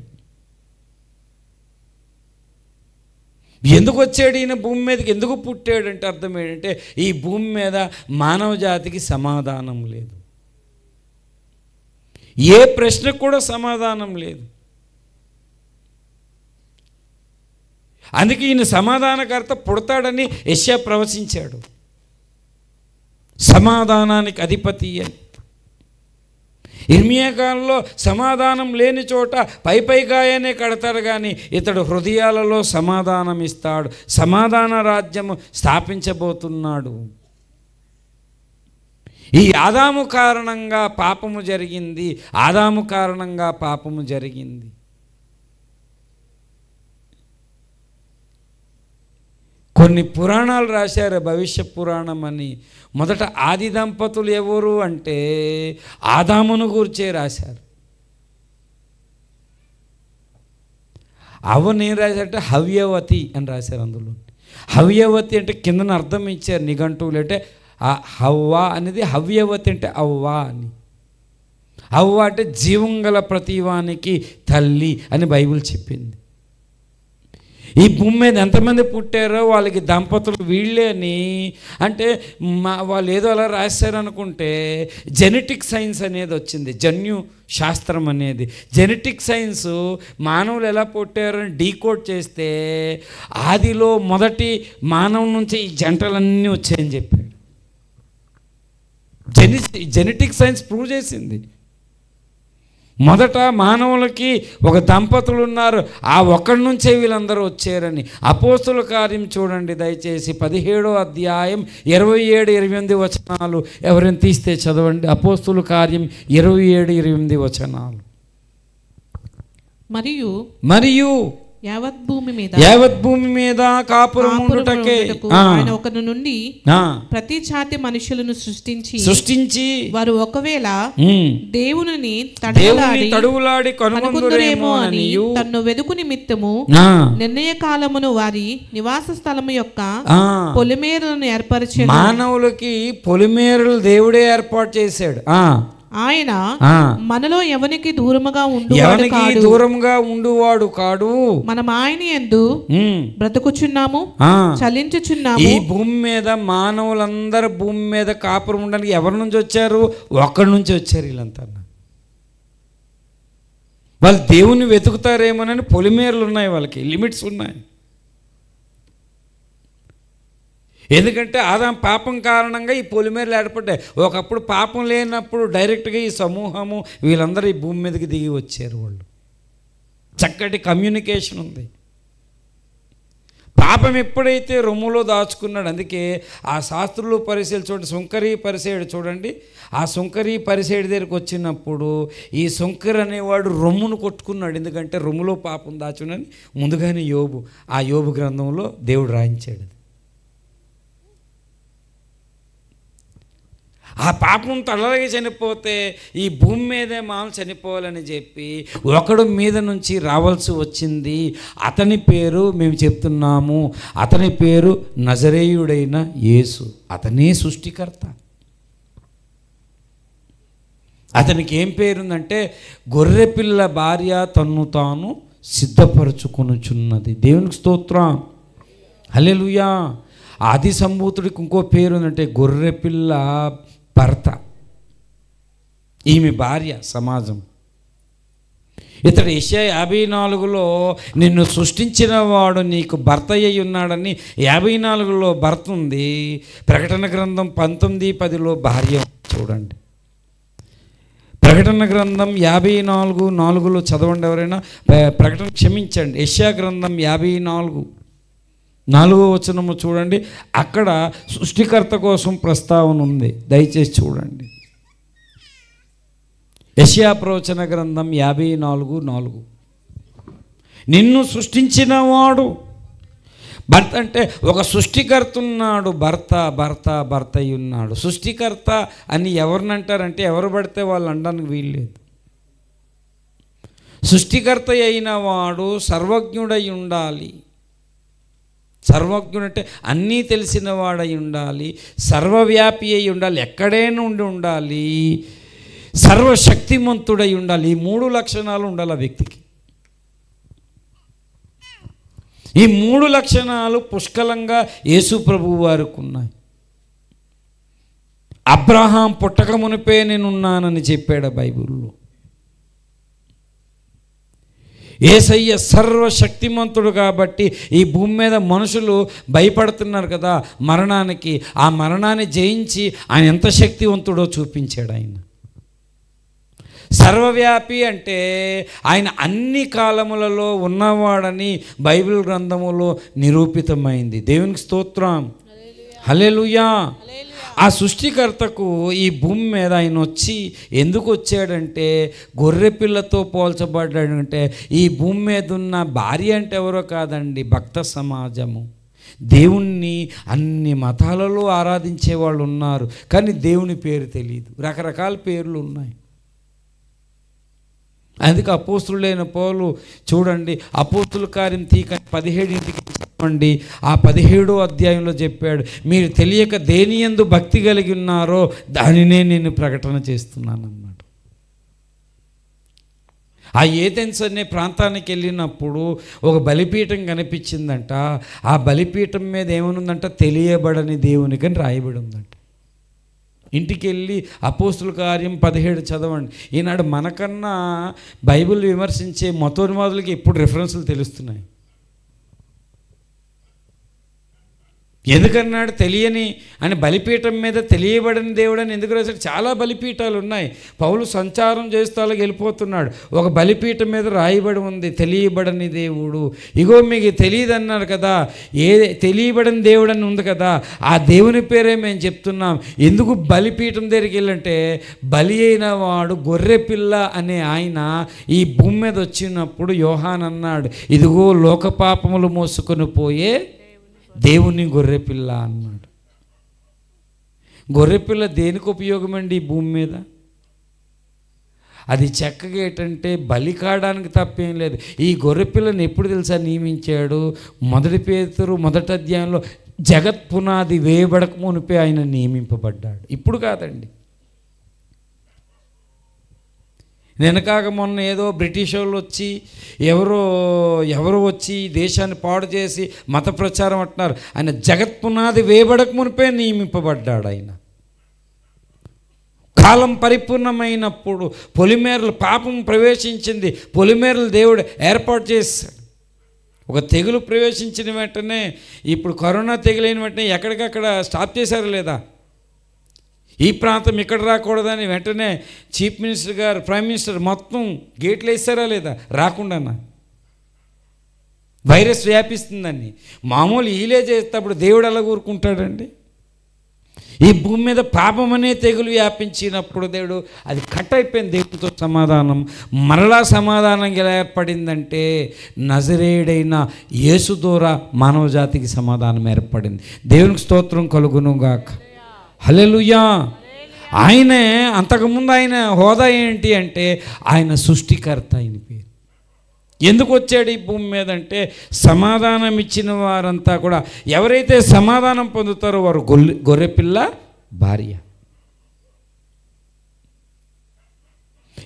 ఎందుకు వచ్చాడు ఈయన భూమి మీదకి, ఎందుకు పుట్టాడంటే అర్థం ఏంటంటే ఈ భూమి మీద మానవ జాతికి సమాధానం లేదు, ఏ ప్రశ్నకు కూడా సమాధానం లేదు. అందుకే ఈయన సమాధానకర్త పుడతాడని యెషయా ప్రవచించాడు, సమాధానానికి అధిపతి అని. ఇర్మియా కాలంలో సమాధానం లేని చోట పైగాయనే కడతారు కానీ ఇతడు హృదయాలలో సమాధానం ఇస్తాడు, సమాధాన రాజ్యము స్థాపించబోతున్నాడు. ఈ ఆదాము కారణంగా పాపము జరిగింది, ఆదాము కారణంగా పాపము జరిగింది. కొన్ని పురాణాలు రాశారు, భవిష్య పురాణం అని. మొదట ఆది దంపతులు ఎవరు అంటే ఆదామును గూర్చే రాశారు. ఏం రాశారంటే హవ్యవతి అని రాశారు. అందులో హవ్యవతి అంటే కిందన అర్థం ఇచ్చారు నిఘంటువులు. అంటే ఆ హవ్వ అనేది హవ్యవతి అంటే అవ్వ అని. అవ్వ అంటే జీవం గల ప్రతివానికి తల్లి అని బైబిల్ చెప్పింది. ఈ భూమి మీద ఎంతమంది పుట్టారో వాళ్ళకి దంపతులు వీళ్ళే అని అంటే వాళ్ళు ఏదో అలా రాశారు అనుకుంటే జెనెటిక్ సైన్స్ అనేది వచ్చింది, జన్యు శాస్త్రం అనేది. జెనెటిక్ సైన్స్ మానవులు ఎలా పుట్టారని డీకోడ్ చేస్తే ఆదిలో మొదటి మానవు నుంచి ఈ జంటలన్నీ వచ్చాయని చెప్పాడు. జెనెటిక్ సైన్స్ ప్రూవ్ చేసింది. మొదట మానవులకి ఒక దంపతులు ఉన్నారు, ఆ ఒక్కడి నుంచే వీళ్ళందరూ వచ్చారని. అపోస్తుల కార్యం చూడండి దయచేసి 17వ అధ్యాయం 27-28 వచనాలు. ఎవరైనా తీస్తే చదవండి. అపోస్తుల కార్యం 27-28 వచనాలు. మరియు యావత్ భూమి మీద కాపురం ఉండుటకే ఆయన ఒకరి నుండి ప్రతి జాతి మనుషులను సృష్టించి వారు ఒకవేళ దేవుని తడువులాడి కనుగొందురేమో అని తన్ను వెదుకు నిమిత్తము నిర్ణయ కాలమును వారి నివాస స్థలము యొక్క పొలిమేరలను ఏర్పరిచాడు. మానవులకి పొలిమేరలు దేవుడే ఏర్పాటు చేశాడు. ఆయన మనలో ఎవనికి దూరముగా ఉండువాడు కాడు. మనం ఆయన యందు బ్రతుకుచున్నాము, చలించుచున్నాము. ఈ భూమి మీద మానవులందరూ భూమి మీద కాపురం ఉండడానికి ఎవరి నుంచి వచ్చారు? ఒక్కడి నుంచి వచ్చారు. వీళ్ళంతా వాళ్ళు దేవుని వెతుకుతారేమోనని పొలిమేరలు ఉన్నాయి, వాళ్ళకి లిమిట్స్ ఉన్నాయి. ఎందుకంటే ఆదాం పాపం కారణంగా ఈ పొలిమేరలు ఏర్పడ్డాయి. ఒకప్పుడు పాపం లేనప్పుడు డైరెక్ట్గా ఈ సమూహము వీళ్ళందరూ ఈ భూమి మీదకి దిగి వచ్చారు. వాళ్ళు చక్కటి కమ్యూనికేషన్ ఉంది. పాపం ఎప్పుడైతే రొమ్ములో దాచుకున్నాడు, అందుకే ఆ శాస్త్రులు పరిశీలి చూడండి, సుంకరి పరిసేయుడు చూడండి. ఆ సుంకరి పరిసేయుడి దగ్గరికి వచ్చినప్పుడు ఈ సుంకరి అనేవాడు రొమ్మును కొట్టుకున్నాడు. ఎందుకంటే రొమ్ములో పాపం దాచునని ముందుగానే ఆ యోబు గ్రంథంలో దేవుడు రాయించాడు. ఆ పాపం తలలగి చనిపోతే ఈ భూమి మీదే మామూలు చనిపోవాలని చెప్పి ఒకడు మీద నుంచి రావాల్సి వచ్చింది. అతని పేరు మేము చెప్తున్నాము, అతని పేరు నజరేయుడైన యేసు. అతనే సృష్టికర్త. అతనికి ఏం పేరుందంటే గొర్రెపిల్ల భార్య తన్ను తాను సిద్ధపరచుకొనుచున్నది. దేవునికి స్తోత్రం, హల్లెలూయా. ఆది సంభూతుడికి ఇంకో పేరుందంటే గొర్రెపిల్ల భర్త, ఈమె భార్య సమాజం. ఇతడు యెషయా 54లో నిన్ను సృష్టించిన వాడు నీకు భర్త అయి ఉన్నాడని 54లో భర్త ఉంది. ప్రకటన గ్రంథం 19:10లో భార్య. చూడండి, ప్రకటన గ్రంథం 54:4లో చదవండి ఎవరైనా. ప్రకటన క్షమించండి, యెషయా గ్రంథం 54:4వ వచనము చూడండి. అక్కడ సృష్టికర్త కోసం ప్రస్తావన ఉంది, దయచేసి చూడండి. యెషయా ప్రవచన గ్రంథం 54:4. నిన్ను సృష్టించిన వాడు భర్త అంటే ఒక సృష్టికర్త ఉన్నాడు, భర్త అయి ఉన్నాడు. సృష్టికర్త అని ఎవరినంటారంటే ఎవరు పడితే వాళ్ళు అనడానికి వీల్లేదు. సృష్టికర్త అయిన వాడు సర్వజ్ఞుడై ఉండాలి. సర్వజ్ఞుడంటే అన్నీ తెలిసిన వాడై ఉండాలి, సర్వవ్యాపి అయి ఉండాలి, ఎక్కడైనా ఉండాలి, సర్వశక్తిమంతుడై ఉండాలి. ఈ 3 లక్షణాలు ఉండాలి ఆ వ్యక్తికి. ఈ 3 లక్షణాలు పుష్కలంగా యేసు ప్రభువు వారికి ఉన్నాయి. అబ్రహాం పుట్టక మునిపే నేనున్నానని చెప్పాడు బైబిల్లో. యేసయ్య సర్వశక్తిమంతుడు కాబట్టి ఈ భూమి మీద మనుషులు భయపడుతున్నారు కదా మరణానికి. ఆ మరణాన్ని జయించి ఆయన ఎంత శక్తివంతుడో చూపించాడు. ఆయన సర్వవ్యాపి అంటే ఆయన అన్ని కాలములలో ఉన్నవాడని బైబిల్ గ్రంథములో నిరూపితమైంది. దేవునికి స్తోత్రం, హల్లెలూయా. ఆ సృష్టికర్తకు ఈ భూమి మీద ఆయన వచ్చి ఎందుకు వచ్చాడంటే గొర్రెపిల్లతో పోల్చబడ్డాడంటే ఈ భూమి మీద ఉన్న భార్య అంటే ఎవరో కాదండి, భక్త సమాజము. దేవుణ్ణి అన్ని మతాలలో ఆరాధించే వాళ్ళు ఉన్నారు, కానీ దేవుని పేరు తెలియదు. రకరకాల పేర్లు ఉన్నాయి. అందుకే అపోస్తులైన పౌలు చూడండి, అపోస్తుల కార్యం 17 అండి ఆ 17వ అధ్యాయంలో చెప్పాడు, మీరు తెలియక దేని యందు భక్తి కలిగి ఉన్నారో దానినే నేను ప్రకటన చేస్తున్నాను అన్నాడు. ఆ ఏథెన్స్ అనే ప్రాంతానికి వెళ్ళినప్పుడు ఒక బలిపీఠం కనిపించిందంట. ఆ బలిపీఠం మీద ఏమనుందంట, తెలియబడని దేవునికి అని రాయబడి ఉందంట. ఇంటికి వెళ్ళి అపోస్తుల కార్యం 17 చదవండి. ఈనాడు మనకన్నా బైబిల్ విమర్శించే మతోన్మాదులకి ఇప్పుడు రిఫరెన్సులు తెలుస్తున్నాయి. ఎందుకన్నాడు తెలియని అని, బలిపీఠం మీద తెలియబడని దేవుడు అని ఎందుకు రాశాడు? చాలా బలిపీఠాలు ఉన్నాయి. పౌలు సంచారం చేస్తూ అలాగ వెళ్ళిపోతున్నాడు. ఒక బలిపీఠం మీద రాయబడి ఉంది తెలియబడని దేవుడు. ఇగో మీకు తెలియదు అన్నారు కదా, ఏ తెలియబడని దేవుడు అని ఉంది కదా, ఆ దేవుని పేరే మేము చెప్తున్నాం. ఎందుకు బలిపీఠం దగ్గరికి వెళ్ళంటే, బలి అయిన వాడు గొర్రెపిల్ల అనే ఆయన ఈ భూమి మీద వచ్చినప్పుడు యోహాన్ అన్నాడు, ఇదిగో లోక పాపములు మోసుకొని పోయే దేవుని గొర్రెపిల్ల అన్నాడు. గొర్రెపిల్ల దేనికి ఉపయోగమండి ఈ భూమి మీద? అది చక్కగా ఏంటంటే బలి కావడానికి తప్పేం లేదు. ఈ గొర్రెపిల్లని ఎప్పుడు తెలుసా నియమించాడు? 1 పేతురు 1వ అధ్యాయంలో జగత్ పునాది వేయబడక మునిపే ఆయన నియమింపబడ్డాడు. ఇప్పుడు కాదండి. వెనకాక మొన్న ఏదో బ్రిటిష్ వాళ్ళు వచ్చి ఎవరో వచ్చి దేశాన్ని పాడు చేసి మత ప్రచారం అంటున్నారు. ఆయన జగత్ పునాది వేయబడక మునిపే నియమింపబడ్డాడు. ఆయన కాలం పరిపూర్ణమైనప్పుడు పొలిమేరలు పాపం ప్రవేశించింది, పొలిమేరలు దేవుడు ఏర్పాటు చేశాడు. ఒక తెగులు ప్రవేశించిన వెంటనే, ఇప్పుడు కరోనా తెగులైన వెంటనే ఎక్కడికక్కడ స్టాప్ చేశారు లేదా? ఈ ప్రాంతం ఇక్కడ రాకూడదని వెంటనే చీఫ్ మినిస్టర్ గారు, ప్రైమ్ మినిస్టర్ మొత్తం గేట్లు వేసారా లేదా? రాకుండానా? వైరస్ వ్యాపిస్తుందని మామూలు ఈలే చేసేటప్పుడు దేవుడు ఎలా ఊరుకుంటాడండి? ఈ భూమి మీద పాపం అనే తెగులు వ్యాపించినప్పుడు దేవుడు అది కట్ అయిపోయింది. దేవుడితో సమాధానం మరలా సమాధానం ఎలా ఏర్పడిందంటే, నజరేయుడైన యేసు ద్వారా మానవ జాతికి సమాధానం ఏర్పడింది. దేవునికి స్తోత్రం కలుగునుగాక, హల్లెలూయా. ఆయనే అంతకుముందు ఆయన హోదా ఏంటి అంటే ఆయన సృష్టికర్త. ఆయన పేరు ఎందుకు వచ్చాడు ఈ భూమి మీద అంటే, సమాధానం ఇచ్చిన వారంతా కూడా ఎవరైతే సమాధానం పొందుతారో వారు గొర్రెపిల్ల భార్య.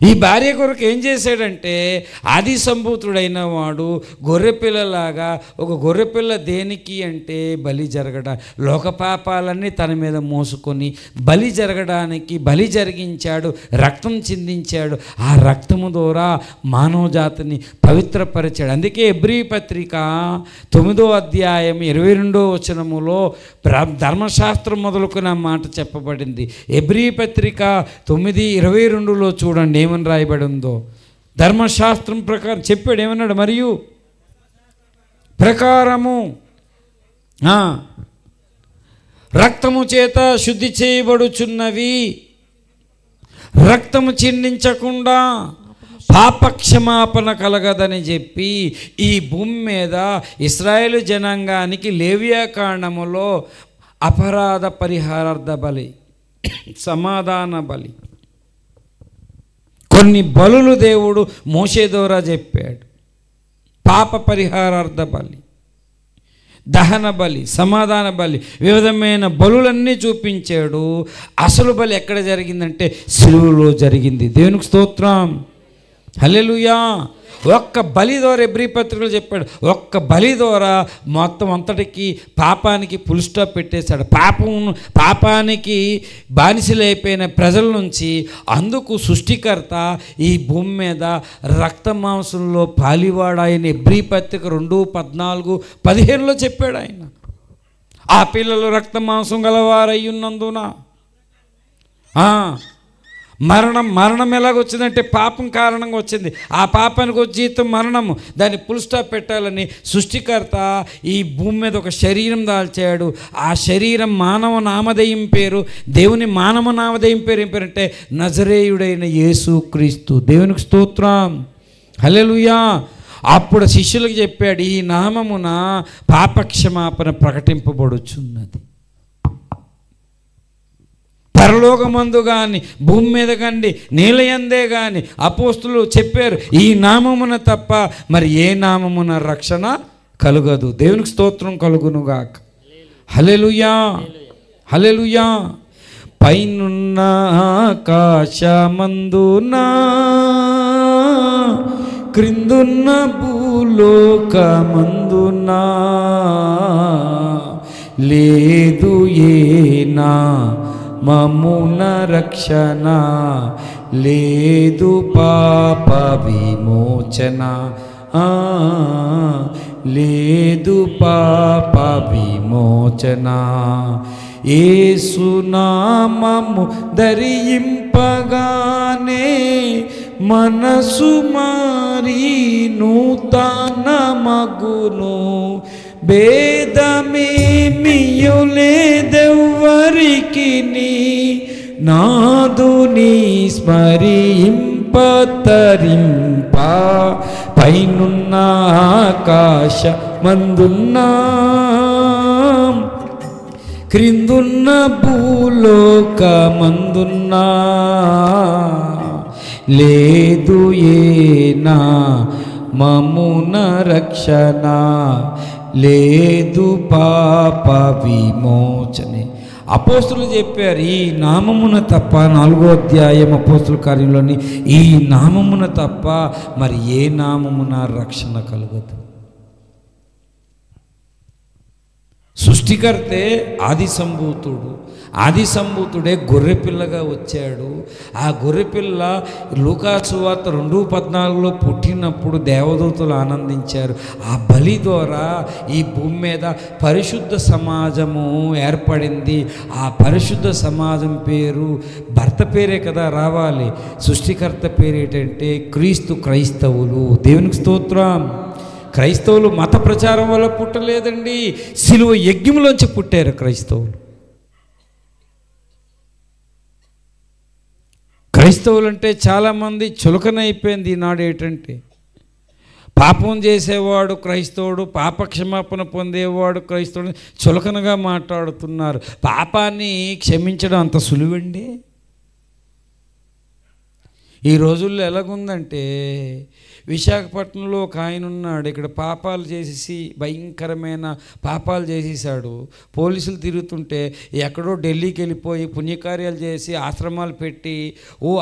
ఈ భార్య కొరకు ఏం చేశాడంటే ఆది సంభూతుడైన వాడు గొర్రెపిల్లలాగా, ఒక గొర్రెపిల్ల దేనికి అంటే బలి జరగడం, లోక పాపాలన్నీ తన మీద మోసుకొని బలి జరగడానికి బలి జరిగించాడు, రక్తం చిందించాడు. ఆ రక్తము ద్వారా మానవ జాతిని పవిత్రపరిచాడు. అందుకే హెబ్రీ పత్రిక 9వ అధ్యాయం 22వ వచనములో ధర్మశాస్త్రం మొదలుకున్న మాట చెప్పబడింది. హెబ్రీ పత్రిక 9:22లో చూడండి ఏమని రాయబడి ఉందో. ధర్మశాస్త్రం ప్రకారం చెప్పాడు, ఏమన్నాడు? మరియు ప్రకారము రక్తము చేత శుద్ధి చేయబడుచున్నవి, రక్తము చిందించకుండా పాపక్షమాపణ కలగదని చెప్పి ఈ భూమి మీద ఇశ్రాయేలు జనాంగానికి లేవియాకాండములో అపరాధ పరిహారార్థ బలి, సమాధాన బలి, కొన్ని బలులు దేవుడు మోషే ద్వారా చెప్పాడు. పాప పరిహారార్థ బలి, దహన బలి, సమాధాన బలి, వివిధమైన బలులన్నీ చూపించాడు. అసలు బలి ఎక్కడ జరిగిందంటే సిలువలో జరిగింది. దేవునికి స్తోత్రం, హల్లెలూయా. ఒక్క బలి ద్వారా హెబ్రీ పత్రికలో చెప్పాడు, ఒక్క బలి ద్వారా మొత్తం అంతటికి పాపానికి ఫుల్ స్టాప్ పెట్టేశాడు. పాపానికి బానిసలైపోయిన ప్రజల నుంచి అందుకు సృష్టికర్త ఈ భూమి మీద రక్త మాంసంలో పాలివాడు ఆయన. హెబ్రీ పత్రిక 2:14-15లో చెప్పాడు ఆయన. ఆ పిల్లలు రక్త మాంసం గలవారయ్యున్నందున మరణం ఎలాగొచ్చిందంటే పాపం కారణంగా వచ్చింది. ఆ పాపానికి వచ్చే జీతం మరణము. దాన్ని ఫుల్ స్టాప్ పెట్టాలని సృష్టికర్త ఈ భూమి మీద ఒక శరీరం దాల్చాడు. ఆ శరీరం మానవ నామధేయం పేరు, దేవుని మానవ నామధేయం పేరు ఏం పేరంటే నజరేయుడైన యేసుక్రీస్తు. దేవునికి స్తోత్రం, హల్లెలూయా. అప్పుడు శిష్యులకు చెప్పాడు, ఈ నామమున పాపక్షమాపణ ప్రకటింపబడుచున్నది. పరలోకమందు కానీ భూమి మీద కానీ నీలయందే కానీ అపోస్తులు చెప్పారు, ఈ నామమున తప్ప మరి ఏ నామమున రక్షణ కలుగదు. దేవునికి స్తోత్రం కలుగునుగాక. హల్లెలూయా, హల్లెలూయా. పైనున్న ఆకాశమందున క్రిందున్న భూలోకమందున లేదు ఏనా మమ్మున రక్షణ, లేదు పాప విమోచన, లేదు పాప విమోచన. యేసునామము ధరింపగానే మనసు మారి నూతన మగును, భేదమేమియులేదెవ్వరికిని నాదుని స్మరింపతరింప. పైనున్న ఆకాశమందున్న క్రిందున్న భూలోకమందున్న లేదు ఏనా మమ్మున రక్షణ, లేదు పాప విమోచనే. అపోస్తులు చెప్పారు, ఈ నామమున తప్ప 4వ అధ్యాయం అపోస్తుల కార్యంలోని ఈ నామమున తప్ప మరి ఏ నామమున రక్షణ కలుగదు. సృష్టికర్తే ఆది సంభూతుడు. ఆది సంభూతుడే గొర్రెపిల్లగా వచ్చాడు. ఆ గొర్రెపిల్ల లూకా సువార్త 2:14లో పుట్టినప్పుడు దేవదూతలు ఆనందించారు. ఆ బలి ద్వారా ఈ భూమి మీద పరిశుద్ధ సమాజము ఏర్పడింది. ఆ పరిశుద్ధ సమాజం పేరు భర్త పేరే కదా రావాలి. సృష్టికర్త పేరు ఏంటంటే క్రీస్తు. క్రైస్తవులు. దేవునికి స్తోత్రం. క్రైస్తవులు మత ప్రచారం వల్ల పుట్టలేదండి, సిలువ యజ్ఞంలోంచి పుట్టారు క్రైస్తవులు. క్రైస్తవులు అంటే చాలామంది చులకనైపోయింది ఈనాడు. ఏంటంటే పాపం చేసేవాడు క్రైస్తవుడు, పాప క్షమాపణ పొందేవాడు క్రైస్తవుడు చులకనగా మాట్లాడుతున్నారు. పాపాన్ని క్షమించడం అంత సులువండి. ఈ రోజుల్లో ఎలాగుందంటే విశాఖపట్నంలో ఒక ఆయన ఉన్నాడు, ఇక్కడ పాపాలు చేసేసి భయంకరమైన పాపాలు చేసేసాడు. పోలీసులు తిరుగుతుంటే ఎక్కడో ఢిల్లీకి వెళ్ళిపోయి పుణ్యకార్యాలు చేసి ఆశ్రమాలు పెట్టి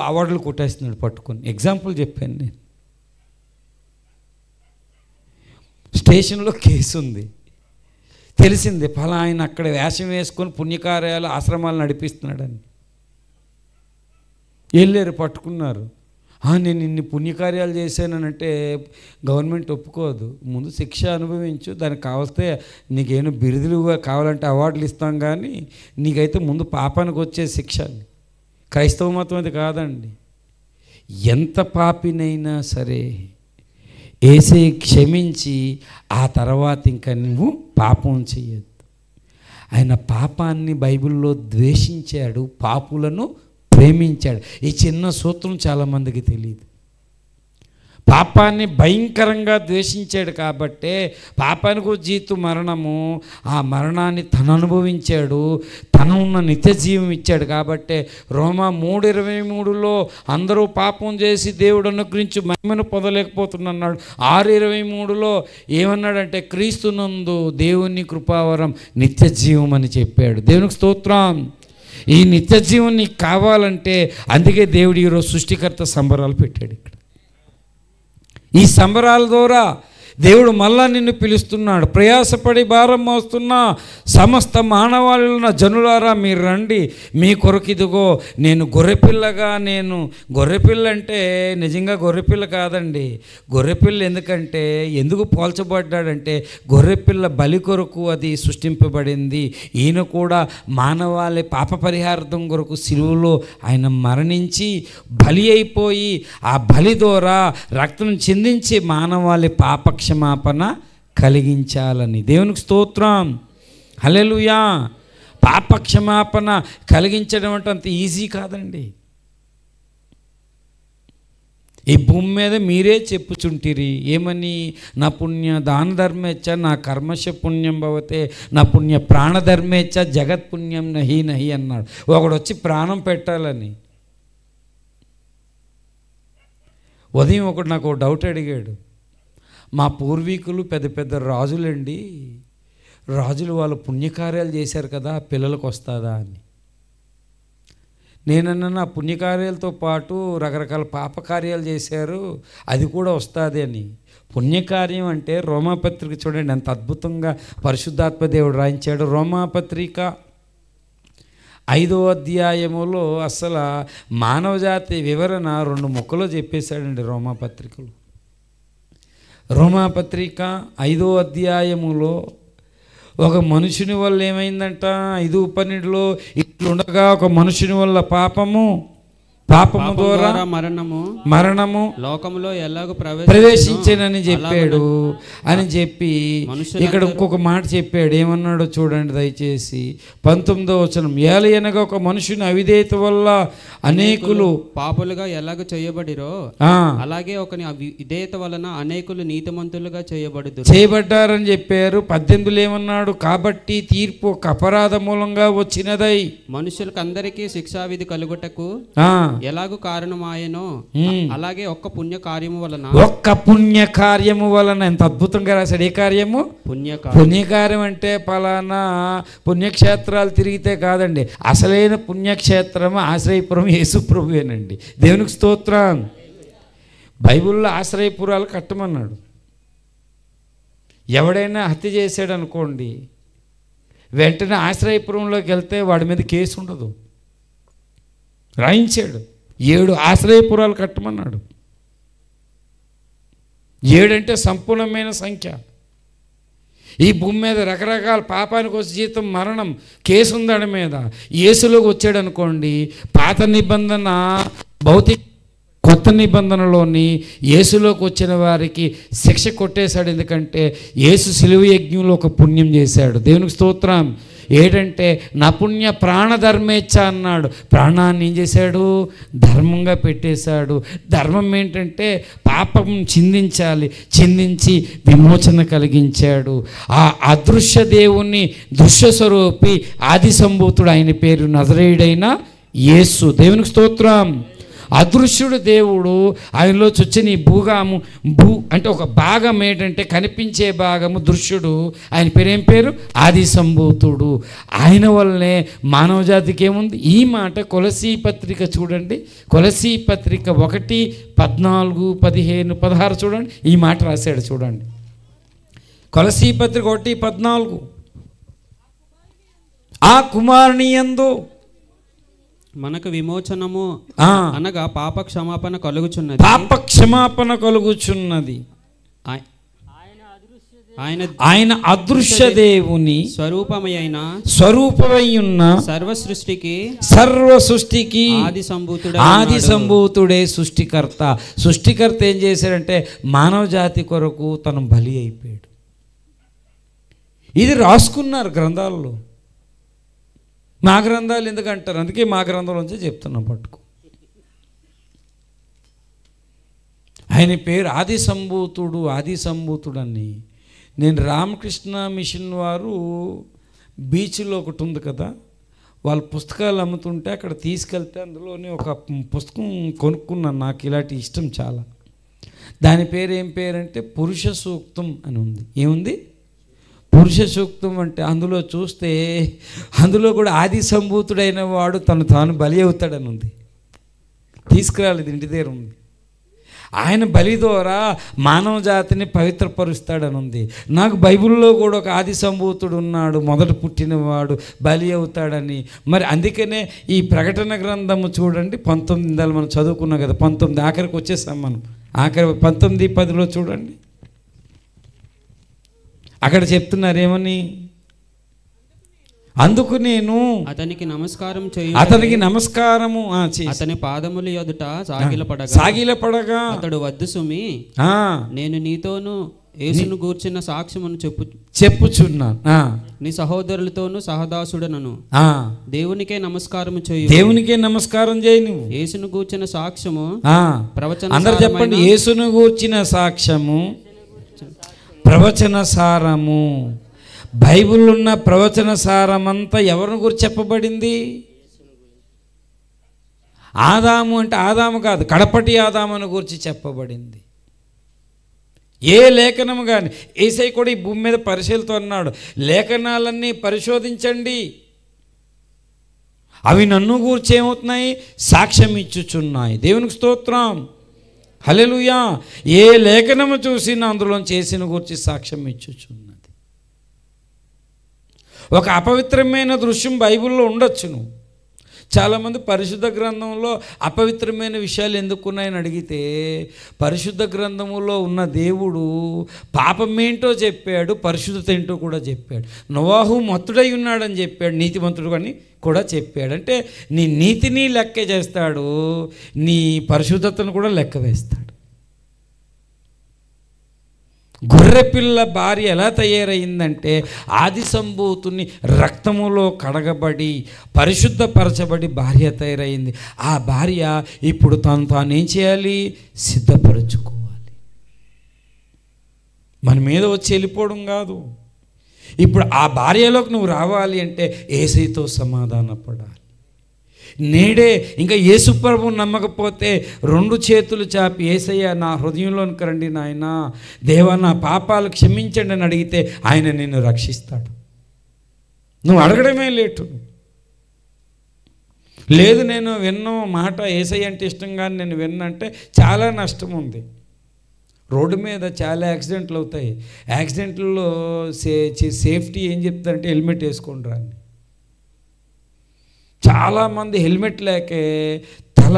అవార్డులు కొట్టేస్తున్నాడు పట్టుకొని. ఎగ్జాంపుల్ చెప్పాను నేను. స్టేషన్లో కేసు ఉంది, తెలిసింది ఫలా ఆయన అక్కడ వేషం వేసుకొని పుణ్యకార్యాలు ఆశ్రమాలు నడిపిస్తున్నాడని. వెళ్ళారు, పట్టుకున్నారు. నేను ఇన్ని పుణ్యకార్యాలు చేశానంటే గవర్నమెంట్ ఒప్పుకోదు. ముందు శిక్ష అనుభవించు, దానికి కావస్తే నీకేమో బిరుదులుగా కావాలంటే అవార్డులు ఇస్తాం, కానీ నీకైతే ముందు పాపానికి వచ్చే శిక్ష. క్రైస్తవ మతం అది కాదండి. ఎంత పాపినైనా సరే యేసే క్షమించి ఆ తర్వాత ఇంకా నువ్వు పాపం చేయొద్దు. ఆయన పాపాన్ని బైబిల్లో ద్వేషించాడు, పాపులను ప్రేమించాడు. ఈ చిన్న సూత్రం చాలామందికి తెలియదు. పాపాన్ని భయంకరంగా ద్వేషించాడు కాబట్టే పాపానికి జీతు మరణము, ఆ మరణాన్ని తను అనుభవించాడు, తను ఉన్న నిత్య జీవం ఇచ్చాడు. కాబట్టే రోమా 3:23లో అందరూ పాపం చేసి దేవుడు అనుగ్రహించి మహిమను పొందలేకపోతున్నాడు. 6:23లో ఏమన్నాడంటే క్రీస్తునందు దేవుని కృపావరం నిత్య జీవం అని చెప్పాడు. దేవునికి స్తోత్రం. ఈ నిత్య జీవం నీకు కావాలంటే అందుకే దేవుడు ఈరోజు సృష్టికర్త సంబరాలు పెట్టాడు. ఇక్కడ ఈ సంబరాల ద్వారా దేవుడు మళ్ళా నిన్ను పిలుస్తున్నాడు. ప్రయాసపడి భారం మోస్తున్న సమస్త మానవాళున్న జనులారా మీరు రండి, మీ కొరకు ఇదిగో నేను గొర్రెపిల్లగా, నేను గొర్రెపిల్ల అంటే నిజంగా గొర్రెపిల్ల కాదండి. గొర్రెపిల్ల ఎందుకు పోల్చబడ్డాడంటే గొర్రెపిల్ల బలి కొరకు అది సృష్టింపబడింది. ఈయన కూడా మానవాళి పాప పరిహారార్థం కొరకు సిలువలో ఆయన మరణించి బలి అయిపోయి ఆ బలి ద్వారా రక్తం చిందించి మానవాళి పాప క్షమాపణ కలిగించాలని. దేవునికి స్తోత్రం, హల్లెలూయా. పాప క్షమాపణ కలిగించడం అంటే అంత ఈజీ కాదండి. ఈ భూమి మీద మీరే చెప్పుచుంటిరి ఏమని, నా పుణ్య దాన ధర్మేచ్ఛ నా కర్మశ పుణ్యం భవతే, నా పుణ్య ప్రాణధర్మేచ్ఛ జగత్ పుణ్యం నహి నహి అన్నాడు. ఒకడు వచ్చి ప్రాణం పెట్టాలని. ఉదయం ఒకడు నాకు డౌట్ అడిగాడు. మా పూర్వీకులు పెద్ద పెద్ద రాజులండి, రాజులు వాళ్ళు పుణ్యకార్యాలు చేశారు కదా, పిల్లలకు వస్తుందా అని. నేనన్నా నా పుణ్యకార్యాలతో పాటు రకరకాల పాపకార్యాలు చేశారు, అది కూడా వస్తుంది అని. పుణ్యకార్యం అంటే రోమాపత్రిక చూడండి ఎంత అద్భుతంగా పరిశుద్ధాత్మ దేవుడు రాయించాడు. రోమాపత్రిక 5వ అధ్యాయములో అసలు మానవజాతి వివరణ 2 ముక్కలో చెప్పేశాడండి రోమాపత్రికలు. రోమాపత్రిక 5వ అధ్యాయములో ఒక మనుషుని వల్ల ఏమైందంట, 5:12లో ఇట్లుండగా ఒక మనుషుని వల్ల పాపము ద్వారా మరణము లోకములో ఎలాగో ప్రవేశించేనని చెప్పాడు అని చెప్పి ఇక్కడ ఇంకొక మాట చెప్పాడు. ఏమన్నాడో చూడండి దయచేసి 19వ వచనం. ఏలయనగా ఒక మనుషుని అవిధేయత వల్ల అనేకులు పాపులుగా ఎలాగ చేయబడిరో అలాగే ఒకని విధేయత వలన అనేకులు నీతిమంతులుగా చేయబడ్డారని చెప్పారు. 18లో ఏమన్నాడు, కాబట్టి తీర్పు ఒక అపరాధ మూలంగా వచ్చినదై మనుషులకు అందరికీ శిక్షావిధి కలుగుటకు ఎలాగూ కారణమాయనో అలాగే ఒక్క పుణ్య కార్యము వలన ఎంత అద్భుతంగా రాశాడు. ఏ కార్యము? పుణ్యకార్యం అంటే పలానా పుణ్యక్షేత్రాలు తిరిగితే కాదండి, అసలైన పుణ్యక్షేత్రం ఆశ్రయపురం యేసుప్రభువేనండి. దేవునికి స్తోత్రం. బైబిల్లో ఆశ్రయపురాలు కట్టమన్నాడు. ఎవడైనా హత్య చేశాడు అనుకోండి, వెంటనే ఆశ్రయపురంలోకి వెళ్తే వాడి మీద కేసు ఉండదు. రాయించాడు. 7 ఆశ్రయపురాలు కట్టమన్నాడు. 7 అంటే సంపూర్ణమైన సంఖ్య. ఈ భూమి మీద రకరకాల పాపానికి వచ్చే జీతం మరణం, కేసు ఉందాడి మీద. యేసులోకి వచ్చాడు అనుకోండి, పాత నిబంధన భౌతిక కొత్త నిబంధనలోని యేసులోకి వచ్చిన వారికి శిక్ష కొట్టేశాడు. ఎందుకంటే యేసు సిలువ యజ్ఞంలో ఒక పుణ్యం చేశాడు. దేవునికి స్తోత్రం. ఏంటంటే నా పుణ్య ప్రాణధర్మేచ్ఛ అన్నాడు. ప్రాణాన్ని ఏం చేశాడు? ధర్మంగా పెట్టేశాడు. ధర్మం ఏంటంటే పాపం చిందించి విమోచన కలిగించాడు. ఆ అదృశ్య దేవుణ్ణి దృశ్య స్వరూపి ఆది సంభూతుడు, ఆయన పేరు నజరేయుడైన యేసు. దేవునికి స్తోత్రం. అదృశ్యుడు దేవుడు ఆయనలో వచ్చిన ఈ భూ అంటే ఒక భాగం ఏంటంటే కనిపించే భాగము దృశ్యుడు. ఆయన పేరేం పేరు? ఆది సంభూతుడు. ఆయన వల్లనే మానవ జాతికి ఏముంది? ఈ మాట కొలసీ పత్రిక చూడండి, కొలసీ పత్రిక 1, 14, 15, 16 చూడండి, ఈ మాట రాశాడు చూడండి. కొలసీ పత్రిక 1, 14. ఆ కుమారుని యందు మనకు విమోచనము అనగా పాప క్షమాపణ కలుగుచున్నది. పాప క్షమాపణ కలుగుచున్నది. ఆయన అదృశ్య దేవుని స్వరూపమై ఉన్న సర్వ సృష్టికి ఆది సంభూతుడే సృష్టికర్త. సృష్టికర్త ఏం చేశాడంటే మానవ జాతి కొరకు తను బలి అయిపోయాడు. ఇది రాసుకున్నారు గ్రంథాల్లో. మా గ్రంథాలు ఎందుకంటారు? అందుకే మా గ్రంథంలోంచి చెప్తున్నాం, పట్టుకో. ఆయన పేరు ఆది సంభూతుడు, ఆది సంభూతుడు అని. నేను రామకృష్ణ మిషన్ వారు బీచ్లో ఒకటి ఉంది కదా, వాళ్ళ పుస్తకాలు అమ్ముతుంటే అక్కడ తీసుకెళ్తే అందులోని ఒక పుస్తకం కొనుక్కున్నాను. నాకు ఇలాంటి ఇష్టం చాలా. దాని పేరు ఏం పేరంటే పురుష సూక్తం అని ఉంది. ఏముంది? పురుష సూక్తం. అంటే అందులో చూస్తే అందులో కూడా ఆది సంభూతుడైన వాడు తాను బలి అవుతాడని ఉంది. తీసుకురాలేదు, ఇంటి దగ్గర ఉంది. ఆయన బలి ద్వారా మానవ జాతిని పవిత్రపరుస్తాడని ఉంది. నాకు బైబిల్లో కూడా ఒక ఆది సంభూతుడు ఉన్నాడు, మొదట పుట్టినవాడు బలి అవుతాడని. మరి అందుకనే ఈ ప్రకటన గ్రంథము చూడండి, 19 మనం చదువుకున్నాం కదా, 19 ఆఖరికి వచ్చేసాం మనం. ఆఖరి 19:10 చూడండి, అక్కడ చెప్తున్నారు ఏమని? అందుకు నేను అతనికి నమస్కారము అతని పాదముల ఎదుట సాగిలపడగా అతడు వద్దు సుమి, నేను నీతోను యేసును గూర్చిన సాక్ష్యమును చెప్పుచున్నాను. నీ సహోదరులతోను సహదాసుడనను దేవునికే నమస్కారం చేయు. దేవునికే నమస్కారం చేయి. నువ్వు యేసును గూర్చిన సాక్ష్యము ప్రవచన. అందరూ చెప్పండి, యేసును గూర్చిన సాక్ష్యము ప్రవచన సారము. బైబిల్ ఉన్న ప్రవచన సారం అంతా ఎవరిని గురించి చెప్పబడింది? ఆదాము అంటే ఆదాము కాదు, కడపటి ఆదామును గురించి చెప్పబడింది. ఏ లేఖనము కానీ, యేసయ్య కూడా ఈ భూమి మీద పరిశీలితో అన్నాడు, లేఖనాలన్నీ పరిశోధించండి, అవి నన్ను గూర్చి ఏమవుతున్నాయి? సాక్ష్యం ఇచ్చుచున్నాయి. దేవునికి స్తోత్రం, హల్లెలూయా. ఏ లేఖనము చూసినా అందులో చేసిన గురించి సాక్ష్యం ఇచ్చుచున్నది. ఒక అపవిత్రమైన దృశ్యం బైబిల్లో ఉండొచ్చును. చాలామంది పరిశుద్ధ గ్రంథంలో అపవిత్రమైన విషయాలు ఎందుకున్నాయని అడిగితే, పరిశుద్ధ గ్రంథములో ఉన్న దేవుడు పాపమేంటో చెప్పాడు, పరిశుద్ధత ఏంటో కూడా చెప్పాడు. నోవాహు మత్తుడై ఉన్నాడని చెప్పాడు, నీతిమంతుడు అని కూడా చెప్పాడు. అంటే నీ నీతిని లెక్క చేస్తాడు, నీ పరిశుద్ధతను కూడా లెక్క వేస్తాడు. గొర్రెపిల్ల భార్య ఎలా తయారైందంటే ఆది సంభూతుని రక్తములో కడగబడి పరిశుద్ధపరచబడి భార్య తయారైంది. ఆ భార్య ఇప్పుడు తానేం చేయాలి? సిద్ధపరచుకోవాలి. మన మీద వచ్చి వెళ్ళిపోవడం కాదు. ఇప్పుడు ఆ భార్యలోకి నువ్వు రావాలి అంటే యేసయ్యతో సమాధానపడాలి. నేడే ఇంకా యేసు ప్రభువు నమ్మకపోతే 2 చేతులు చాపి, యేసయ్య నా హృదయంలోనికి రండి నాయన, దేవా నా పాపాలు క్షమించండి అని అడిగితే ఆయన నిన్ను రక్షిస్తాడు. నువ్వు అడగడమే లేటు. లేదు నేను విన్న మాట యేసయ్య అంటే ఇష్టంగా నేను విన్నంటే చాలా నష్టం ఉంది. రోడ్డు మీద చాలా యాక్సిడెంట్లు అవుతాయి. యాక్సిడెంట్లో సేఫ్టీ ఏం చెప్తారంటే హెల్మెట్ వేసుకోండి రాని. చాలామంది హెల్మెట్ లేకే తల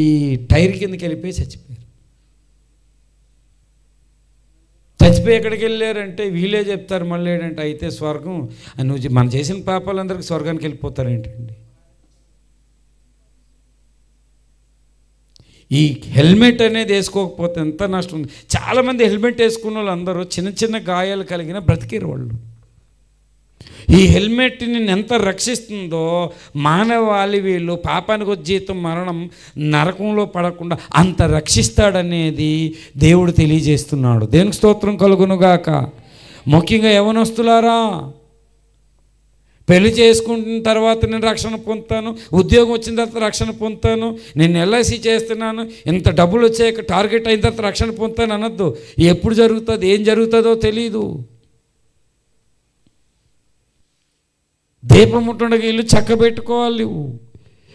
ఈ టైర్ కిందకి వెళ్ళిపోయి చచ్చిపోయారు. చచ్చిపోయి ఎక్కడికి వెళ్ళారంటే వీళ్ళే చెప్తారు మళ్ళీ ఏంటంటే అయితే స్వర్గం, నువ్వు మనం చేసిన పాపాలందరికీ స్వర్గానికి వెళ్ళిపోతారు ఏంటండి. ఈ హెల్మెట్ అనేది వేసుకోకపోతే ఎంత నష్టం ఉంది. చాలామంది హెల్మెట్ వేసుకున్న వాళ్ళు అందరూ చిన్న చిన్న గాయాలు కలిగిన బ్రతికేరు వాళ్ళు. ఈ హెల్మెట్ని ఎంత రక్షిస్తుందో మానవాళి వీళ్ళు పాపానికి వచ్చే జీతం మరణం నరకంలో పడకుండా అంత రక్షిస్తాడనేది దేవుడు తెలియజేస్తున్నాడు. దేవునికి స్తోత్రం కలుగునుగాక. ముఖ్యంగా యవనస్తులారా, పెళ్లి చేసుకుంటున్న తర్వాత నేను రక్షణ పొందుతాను, ఉద్యోగం వచ్చిన తర్వాత రక్షణ పొందుతాను, నేను ఎల్ఐసి చేస్తున్నాను, ఇంత డబ్బులు వచ్చాక టార్గెట్ అయిన తర్వాత రక్షణ పొందుతాను అనొద్దు. ఎప్పుడు జరుగుతుంది, ఏం జరుగుతుందో తెలీదు. దీపం ఉంటుండగా ఇల్లు చక్కబెట్టుకోవాలి. నువ్వు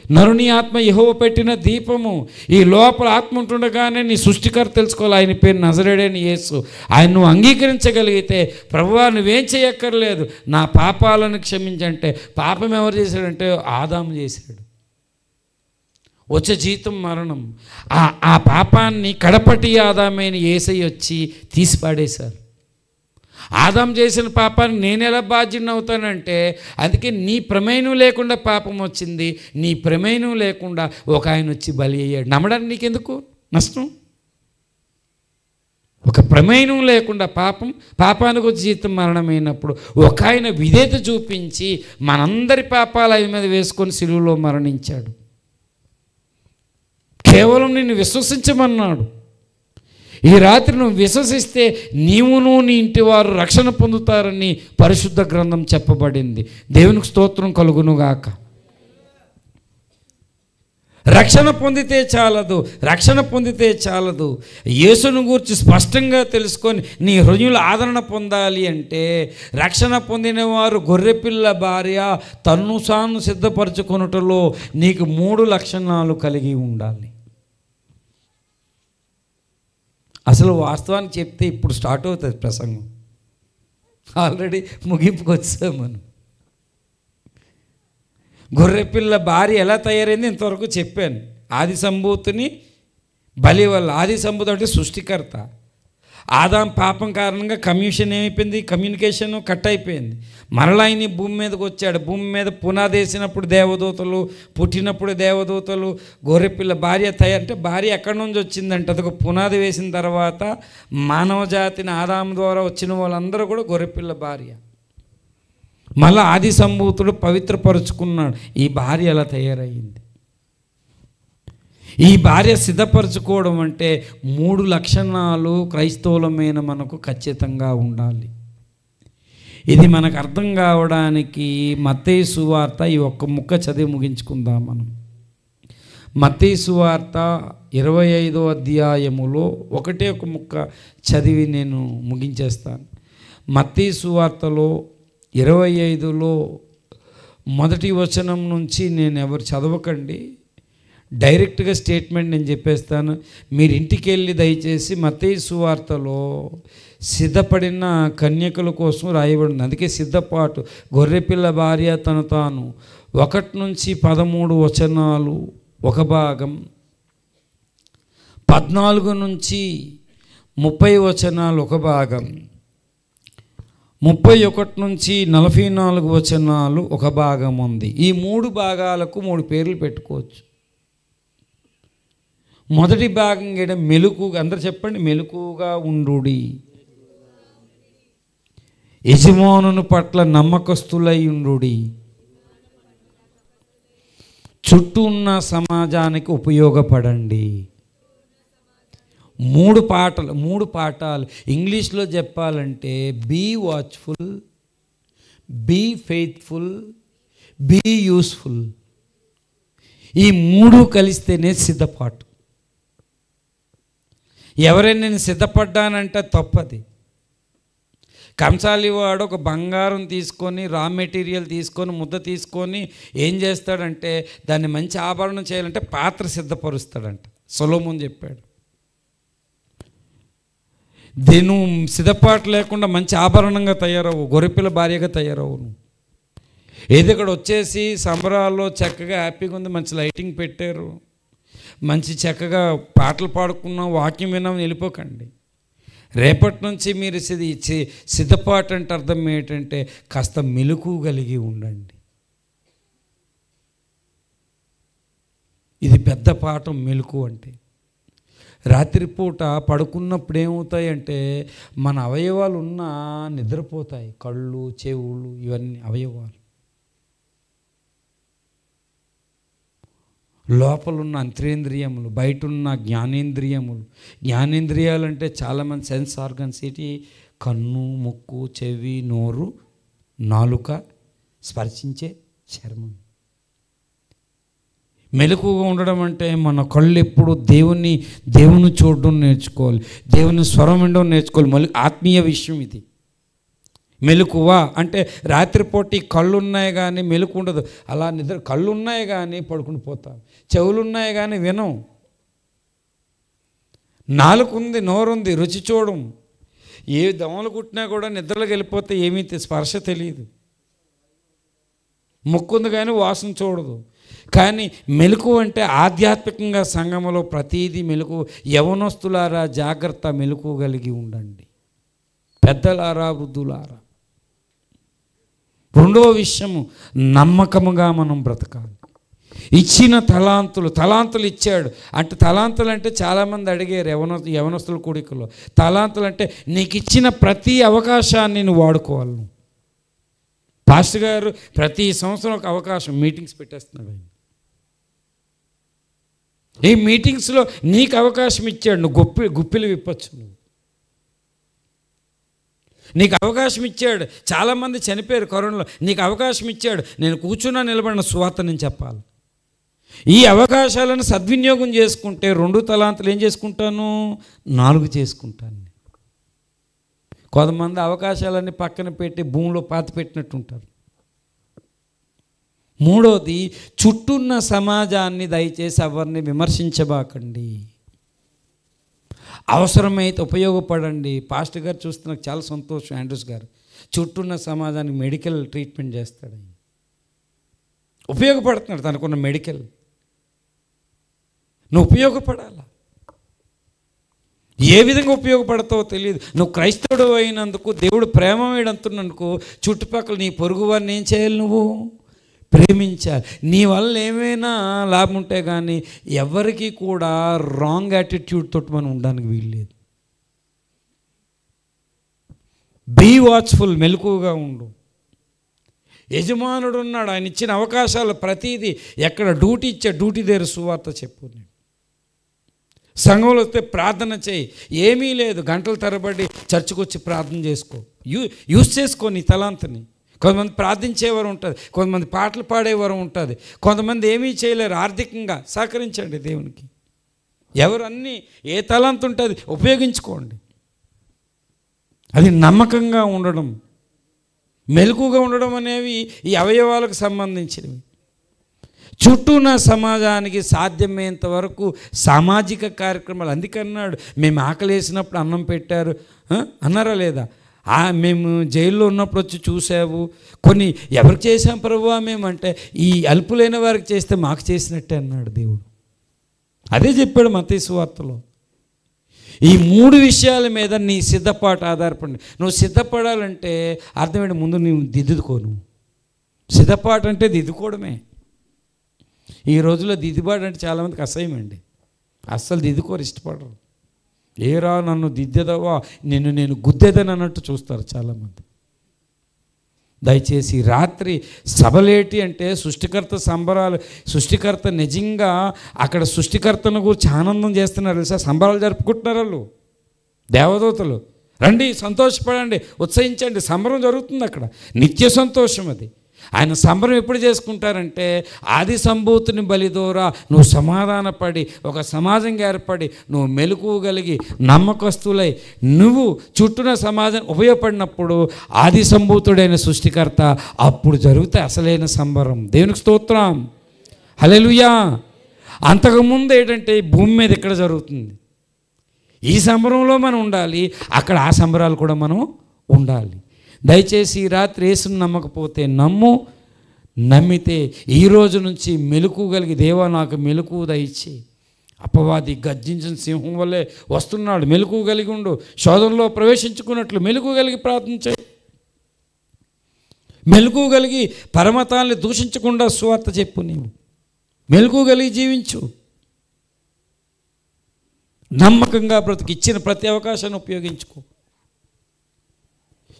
నరుని ఆత్మ యెహోవా పెట్టిన దీపము. ఈ లోపల ఆత్మ ఉంటుండగానే నీ సృష్టికర్త తెలుసుకోవాలి. ఆయన పేరు నజరేయుడైన యేసు. ఆయన నువ్వు అంగీకరించగలిగితే, ప్రభువా నువ్వేం చేయక్కర్లేదు, నా పాపాలను క్షమించంటే, పాపం ఎవరు చేశాడంటే ఆదాము చేశాడు. వచ్చే జీతం మరణం. ఆ పాపాన్ని కడపటి ఆదామైన యేసయ్య వచ్చి తీసిపాడేశారు. ఆదాం చేసిన పాపానికి నేను ఎలా బాధ్యుడిని అవుతానంటే, అందుకే నీ ప్రమేయం లేకుండా పాపం వచ్చింది, నీ ప్రమేయం లేకుండా ఒక ఆయన వచ్చి బలి అయ్యాడు. నమ్మడానికి నీకెందుకు నష్టం? ఒక ప్రమేయం లేకుండా పాపానికి వచ్చి జీతం మరణమైనప్పుడు ఒక ఆయన విధేయత చూపించి మనందరి పాపాలు ఆయన మీద వేసుకొని సిలువలో మరణించాడు. కేవలం నిన్ను విశ్వసించమన్నాడు. ఈ రాత్రి నువ్వు విశ్వసిస్తే నీవును నీ ఇంటి వారు రక్షణ పొందుతారని పరిశుద్ధ గ్రంథం చెప్పబడింది. దేవునికి స్తోత్రం కలుగునుగాక. రక్షణ పొందితే చాలదు. యేసును గూర్చి స్పష్టంగా తెలుసుకొని నీ హృదయంలో ఆదరణ పొందాలి అంటే, రక్షణ పొందిన వారు గొర్రెపిల్ల భార్య తన్ను తాను సిద్ధపరచుకొనుటలో నీకు 3 లక్షణాలు కలిగి ఉండాలి. అసలు వాస్తవానికి చెప్తే ఇప్పుడు స్టార్ట్ అవుతుంది ప్రసంగం. ఆల్రెడీ ముగింపుకు వచ్చాం మనం. గొర్రెపిల్ల భార్య ఎలా తయారైంది ఇంతవరకు చెప్పాను. ఆది సంభూతిని బలి వల్ల. ఆది సంభూతి అంటే సృష్టికర్త. ఆదాం పాపం కారణంగా కమ్యూనికేషన్ కట్ అయిపోయింది. మరలా ఆయన భూమి మీదకి వచ్చాడు. భూమి మీద పునాది వేసినప్పుడు దేవదూతలు, పుట్టినప్పుడు దేవదూతలు, గొర్రెపిల్ల భార్య అంటే భార్య ఎక్కడి నుంచి వచ్చిందంటే, అదొక పునాది వేసిన తర్వాత మానవ జాతిని ఆదాం ద్వారా వచ్చిన వాళ్ళందరూ కూడా గొర్రెపిల్ల భార్య. మళ్ళీ ఆది సంభూతుడు పవిత్రపరుచుకున్నాడు. ఈ భార్య ఎలా తయారయ్యింది? ఈ భార్య సిద్ధపరచుకోవడం అంటే 3 లక్షణాలు క్రైస్తవులమైన మనకు ఖచ్చితంగా ఉండాలి. ఇది మనకు అర్థం కావడానికి మత్తయి సువార్త ఈ ఒక్క ముక్క చదివి ముగించుకుందాం మనం. మత్తయి సువార్త 25వ అధ్యాయములో ఒకటే ఒక ముక్క చదివి నేను ముగించేస్తాను. మత్తయి సువార్తలో 25లో మొదటి వచనం నుంచి నేను ఎవరు చదవకండి, డైరెక్ట్గా స్టేట్మెంట్ నేను చెప్పేస్తాను. మీరు ఇంటికి వెళ్ళి దయచేసి మత్తయి సువార్తలో సిద్ధపడిన కన్యకల కోసం రాయబడింది. అందుకే సిద్ధపాటు. గొర్రెపిల్ల భార్య తను తాను 1 నుంచి 13 వచనాలు ఒక భాగం, 14 నుంచి 30 వచనాలు ఒక భాగం, 31 నుంచి 44 వచనాలు ఒక భాగం ఉంది. ఈ 3 భాగాలకు 3 పేర్లు పెట్టుకోవచ్చు. మొదటి భాగం కూడా మెలుకు. అందరు చెప్పండి, మెలుకుగా ఉండుడి, యజమానుని పట్ల నమ్మకస్తులై ఉండుడి, చుట్టూ ఉన్న సమాజానికి ఉపయోగపడండి. 3 పాఠాలు ఇంగ్లీష్లో చెప్పాలంటే be watchful, be faithful, be useful. ఈ 3 కలిస్తేనే సిద్ధపాటు. ఎవరైనా నేను సిద్ధపడ్డానంటే తప్పది. కంసాలి వాడు ఒక బంగారం తీసుకొని, రా మెటీరియల్ తీసుకొని, ముద్ద తీసుకొని ఏం చేస్తాడంటే, దాన్ని మంచి ఆభరణం చేయాలంటే పాత్ర సిద్ధపరుస్తాడంట. సొలొమోను చెప్పాడు. దీని సిద్ధపాటు లేకుండా మంచి ఆభరణంగా తయారవు, గొర్రెపిల్ల భార్యగా తయారవు. ఏది ఇక్కడ వచ్చేసి సంబరాల్లో చక్కగా హ్యాపీగా ఉంది, మంచి లైటింగ్ పెట్టారు, మంచి చక్కగా పాటలు పాడుకున్నాం, వాక్యం విన్నాం, వెళ్ళిపోకండి. రేపటి నుంచి మీరు సిద్ధపాటు అంటే అర్థం ఏంటంటే కాస్త మెలుకు కలిగి ఉండండి. ఇది పెద్ద పాఠం. మెలుకు అంటే రాత్రిపూట పడుకున్నప్పుడు ఏమవుతాయంటే మన అవయవాలు ఉన్నా నిద్రపోతాయి. కళ్ళు, చెవులు, ఇవన్నీ అవయవాలు. లోపలున్న అంతరేంద్రియములు, బయట ఉన్న జ్ఞానేంద్రియములు. జ్ఞానేంద్రియాలు అంటే చాలామంది సెన్స్ ఆర్గన్స్ ఏంటి? కన్ను, ముక్కు, చెవి, నోరు, నాలుక, స్పర్శించే చర్మం. మెలకుగా ఉండడం అంటే మన కళ్ళు ఎప్పుడు దేవుని చూడడం నేర్చుకోవాలి, దేవుని స్వరం వినడం నేర్చుకోవాలి. ఆత్మీయ విషయం ఇది. మెలకువ అంటే రాత్రిపూట ఈ కళ్ళు ఉన్నాయి కానీ మెలకు ఉండదు. అలా నిద్ర కళ్ళు ఉన్నాయి కానీ పడుకుని పోతాం, చెవులు ఉన్నాయి కానీ వినం, నాలుక ఉంది, నోరుంది, రుచి చూడం. ఏ దోమలు కుట్టినా కూడా నిద్రలోకి వెళ్ళిపోతే ఏమీ స్పర్శ తెలియదు. ముక్కుంది కానీ వాసన చూడదు. కానీ మెలకు అంటే ఆధ్యాత్మికంగా సంఘములో ప్రతీది మెలకు. యవనస్తులారా జాగ్రత్త, మెలకు కలిగి ఉండండి. పెద్దలారా, వృద్ధులారా. రెండవ విషయము, నమ్మకముగా మనం బ్రతకాలి. ఇచ్చిన తలాంతులు ఇచ్చాడు అంటే, తలాంతులు అంటే చాలామంది అడిగారు యవనస్తుల కూడికలో. తలాంతులు అంటే నీకు ఇచ్చిన ప్రతి అవకాశాన్ని నువ్వు వాడుకోవాలి. పాస్టర్ గారు ప్రతి సంవత్సరం ఒక అవకాశం మీటింగ్స్ పెట్టేస్తున్నాడు. ఆయన ఈ మీటింగ్స్లో నీకు అవకాశం ఇచ్చాడు, నువ్వు గుప్పిలు విప్పచ్చు. నీకు అవకాశం ఇచ్చాడు. చాలామంది చనిపోయారు కరోనాలో. నీకు అవకాశం ఇచ్చాడు, నేను కూర్చున్నా నిలబడిన సువార్త నేను చెప్పాలి. ఈ అవకాశాలను సద్వినియోగం చేసుకుంటే 2 తలాంతులు ఏం చేసుకుంటాను, 4 చేసుకుంటాను. కొంతమంది అవకాశాలన్నీ పక్కన పెట్టి భూమిలో పాతి పెట్టినట్టు ఉంటారు. మూడోది, చుట్టూన్న సమాజాన్ని దయచేసి ఎవరిని విమర్శించబాకండి. అవసరమైతే ఉపయోగపడండి. పాస్టర్ గారు చూస్తే నాకు చాలా సంతోషం. ఆండ్రూస్ గారు చుట్టూన్న సమాజానికి మెడికల్ ట్రీట్మెంట్ చేస్తాడు. ఉపయోగపడుతున్నాడు తనకున్న మెడికల్. నువ్వు ఉపయోగపడాలా? ఏ విధంగా ఉపయోగపడతావో తెలియదు. నువ్వు క్రైస్తవుడు అయినందుకు, దేవుడు ప్రేమ వేడంతున్నందుకు చుట్టుపక్కల నీ పొరుగు వారిని ఏం చేయాలి, నువ్వు ప్రేమించాలి. నీ వల్ల ఏమైనా లాభం ఉంటే కానీ ఎవరికి కూడా రాంగ్ యాటిట్యూడ్ తోటి మనం ఉండడానికి వీల్లేదు. బీ వాచ్ఫుల్, మెలకువగా ఉండు. యజమానుడు ఉన్నాడు, ఆయన ఇచ్చిన అవకాశాలు ప్రతీది. ఎక్కడ డ్యూటీ ఇచ్చా డ్యూటీ దగ్గర సువార్త చెప్పు. సంఘంలో వస్తే ప్రార్థన చేయి. ఏమీ లేదు, గంటల తరబడి చర్చకు వచ్చి ప్రార్థన చేసుకో. యూజ్ చేసుకో నీ తలాంతని. కొంతమంది ప్రార్థించేవారు ఉంటుంది, కొంతమంది పాటలు పాడేవారు ఉంటుంది, కొంతమంది ఏమీ చేయలేరు. ఆర్థికంగా సహకరించండి దేవునికి. ఎవరు అన్నీ ఏ తలాంత ఉంటుంది ఉపయోగించుకోండి. అది నమ్మకంగా ఉండడం, మెలకుగా ఉండడం అనేవి ఈ అవయవాలకు సంబంధించినవి. చుట్టూ నా సమాజానికి సాధ్యమైనంత వరకు సామాజిక కార్యక్రమాలు. అందుకన్నాడు, మేము ఆకలి వేసినప్పుడు అన్నం పెట్టారు అన్నారా లేదా? మేము జైల్లో ఉన్నప్పుడు వచ్చి చూసావు. కొన్ని ఎవరికి చేసాం ప్రభువా మేమంటే, ఈ అల్పులైన వారికి చేస్తే మాకు చేసినట్టే అన్నాడు దేవుడు. అదే చెప్పాడు మత్తయి సువార్తలో. ఈ 3 విషయాల మీద నీ సిద్ధపాటు ఆధారపడి. నువ్వు సిద్ధపడాలంటే అర్థమేంటి, ముందు నువ్వు దిద్దుకో. నువ్వు సిద్ధపాటు అంటే దిద్దుకోవడమే. ఈ రోజుల్లో దిద్దుబాటు అంటే చాలామందికి అసహ్యమండి. అస్సలు దిద్దుకోరు, ఇష్టపడరు. ఏరా నన్ను దిద్దెదవా, నేను గుద్దెదని అన్నట్టు చూస్తారు చాలామంది. దయచేసి రాత్రి సభలేటి అంటే సృష్టికర్త సంబరాలు. సృష్టికర్త నిజంగా అక్కడ సృష్టికర్తను గురించి ఆనందం చేస్తున్నారు తెలుసా. సంబరాలు జరుపుకుంటున్నారు వాళ్ళు, దేవదూతలు. రండి, సంతోషపడండి, ఉత్సహించండి. సంబరం జరుగుతుంది అక్కడ, నిత్య సంతోషం అది. ఆయన సంబరం ఎప్పుడు చేసుకుంటారంటే, ఆది సంభూతిని బలిదోరా నువ్వు సమాధానపడి ఒక సమాజంగా ఏర్పడి నువ్వు మెలకువగలిగి నమ్మకస్తులై నువ్వు చుట్టూన సమాజం ఉపయోగపడినప్పుడు ఆది సంభూతుడైన సృష్టికర్త అప్పుడు జరుగుతాయి అసలైన సంబరం. దేవునికి స్తోత్రం, హల్లెలూయా. అంతకుముందు ఏంటంటే భూమి మీద ఇక్కడ జరుగుతుంది. ఈ సంబరంలో మనం ఉండాలి, అక్కడ ఆ సంబరాలు కూడా మనం ఉండాలి. దయచేసి ఈ రాత్రి యేసును నమ్మకపోతే నమ్మితే ఈ రోజు నుంచి మెలకువగలిగి, దేవా నాకు మెలకువ దయచి. అపవాది గర్జించిన సింహం వల్లే వస్తున్నాడు, మెలకువగలిగి ఉండు. శోధనలో ప్రవేశించుకున్నట్లు మెలకువగలిగి ప్రార్థన చేయి. మెలకువగలిగి పరమతాల్ని దూషించకుండా సువార్త చెప్పు. నీవు మెలకువగలిగి జీవించు. నమ్మకంగా బ్రతుకు. ఇచ్చిన ప్రతి అవకాశాన్ని ఉపయోగించుకో.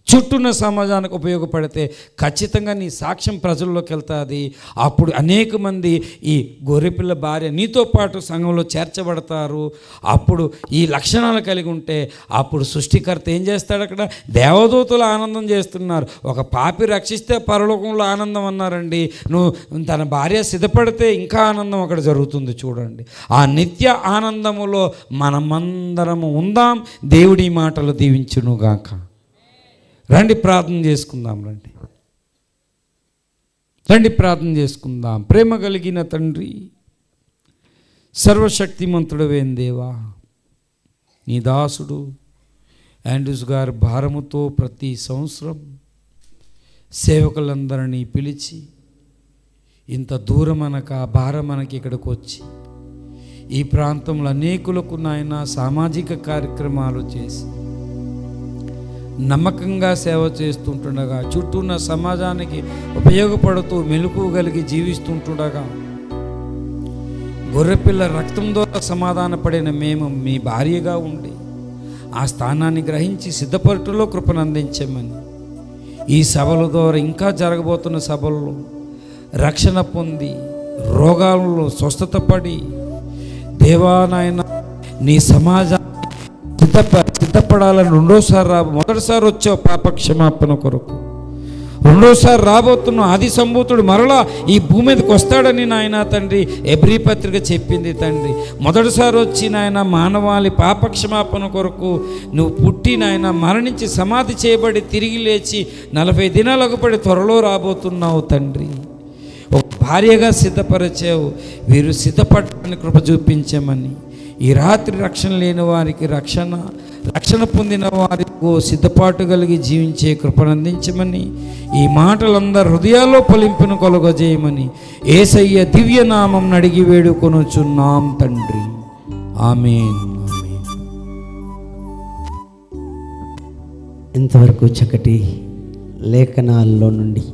చుట్టూన్న సమాజానికి ఉపయోగపడితే ఖచ్చితంగా నీ సాక్ష్యం ప్రజల్లోకి వెళ్తుంది. అప్పుడు అనేక మంది ఈ గొర్రెపిల్ల భార్య నీతో పాటు సంఘంలో చేర్చబడతారు. అప్పుడు ఈ లక్షణాలు కలిగి ఉంటే అప్పుడు సృష్టికర్త ఏం చేస్తాడు? అక్కడ దేవదూతలు ఆనందం చేస్తున్నారు. ఒక పాపి రక్షిస్తే పరలోకంలో ఆనందం అన్నారండి. నువ్వు తన భార్య సిద్ధపడితే ఇంకా ఆనందం అక్కడ జరుగుతుంది. చూడండి, ఆ నిత్య ఆనందములో మనమందరము ఉందాం. దేవుడి మాటలు దీవించునుగాక. రండి ప్రార్థన చేసుకుందాం. రండి ప్రార్థన చేసుకుందాం. ప్రేమ కలిగిన తండ్రి, సర్వశక్తిమంతుడవేం దేవా, నీ దాసుడు ఆండ్రూస్ గారి భారముతో ప్రతి సంవత్సరం సేవకులందరినీ పిలిచి ఇంత దూరం అనక భారం మనకి ఇక్కడికి వచ్చి ఈ ప్రాంతంలో అనేకులకు నాయన సామాజిక కార్యక్రమాలు చేసి నమ్మకంగా సేవ చేస్తుంటుండగా, చుట్టూ ఉన్న సమాజానికి ఉపయోగపడుతూ మెలకువగలిగి జీవిస్తుంటుండగా, గొర్రెపిల్ల రక్తం ద్వారా సమాధాన పడిన మేము మీ భార్యగా ఉండి ఆ స్థానాన్ని గ్రహించి సిద్ధపరటులో కృపను అందించమని, ఈ సభల ద్వారా ఇంకా జరగబోతున్న సభల్లో రక్షణ పొంది రోగాలలో స్వస్థత పడి దేవా నాయన నీ సమాజాన్ని సిద్ధపడాలని మొదటిసారి వచ్చావు పాప క్షమాపణ కొరకు, రెండోసారి రాబోతున్న ఆది సంభూతుడు మరలా ఈ భూమి మీదకి వస్తాడని నాయన తండ్రి ఎబ్రీ పత్రిక చెప్పింది తండ్రి. మొదటిసారి వచ్చి నాయన మానవాళి పాప క్షమాపణ కొరకు నువ్వు పుట్టి నాయన మరణించి సమాధి చేయబడి తిరిగి లేచి 40 దినాలకు పడి త్వరలో రాబోతున్నావు తండ్రి. ఒక భార్యగా సిద్ధపరిచావు. వీరు సిద్ధపడటానికి కృప చూపించమని, ఈ రాత్రి రక్షణ లేని వారికి రక్షణ పొందిన వారికి సిద్ధపాటు కలిగి జీవించే కృపను అందించమని, ఈ మాటలందరూ హృదయాల్లో ఫలింపును కలుగజేయమని యేసయ్య దివ్యనామం అడిగి వేడుకొనుచున్నాం తండ్రి. ఆమేన్. ఇంతవరకు చక్కటి లేఖనాల్లో నుండి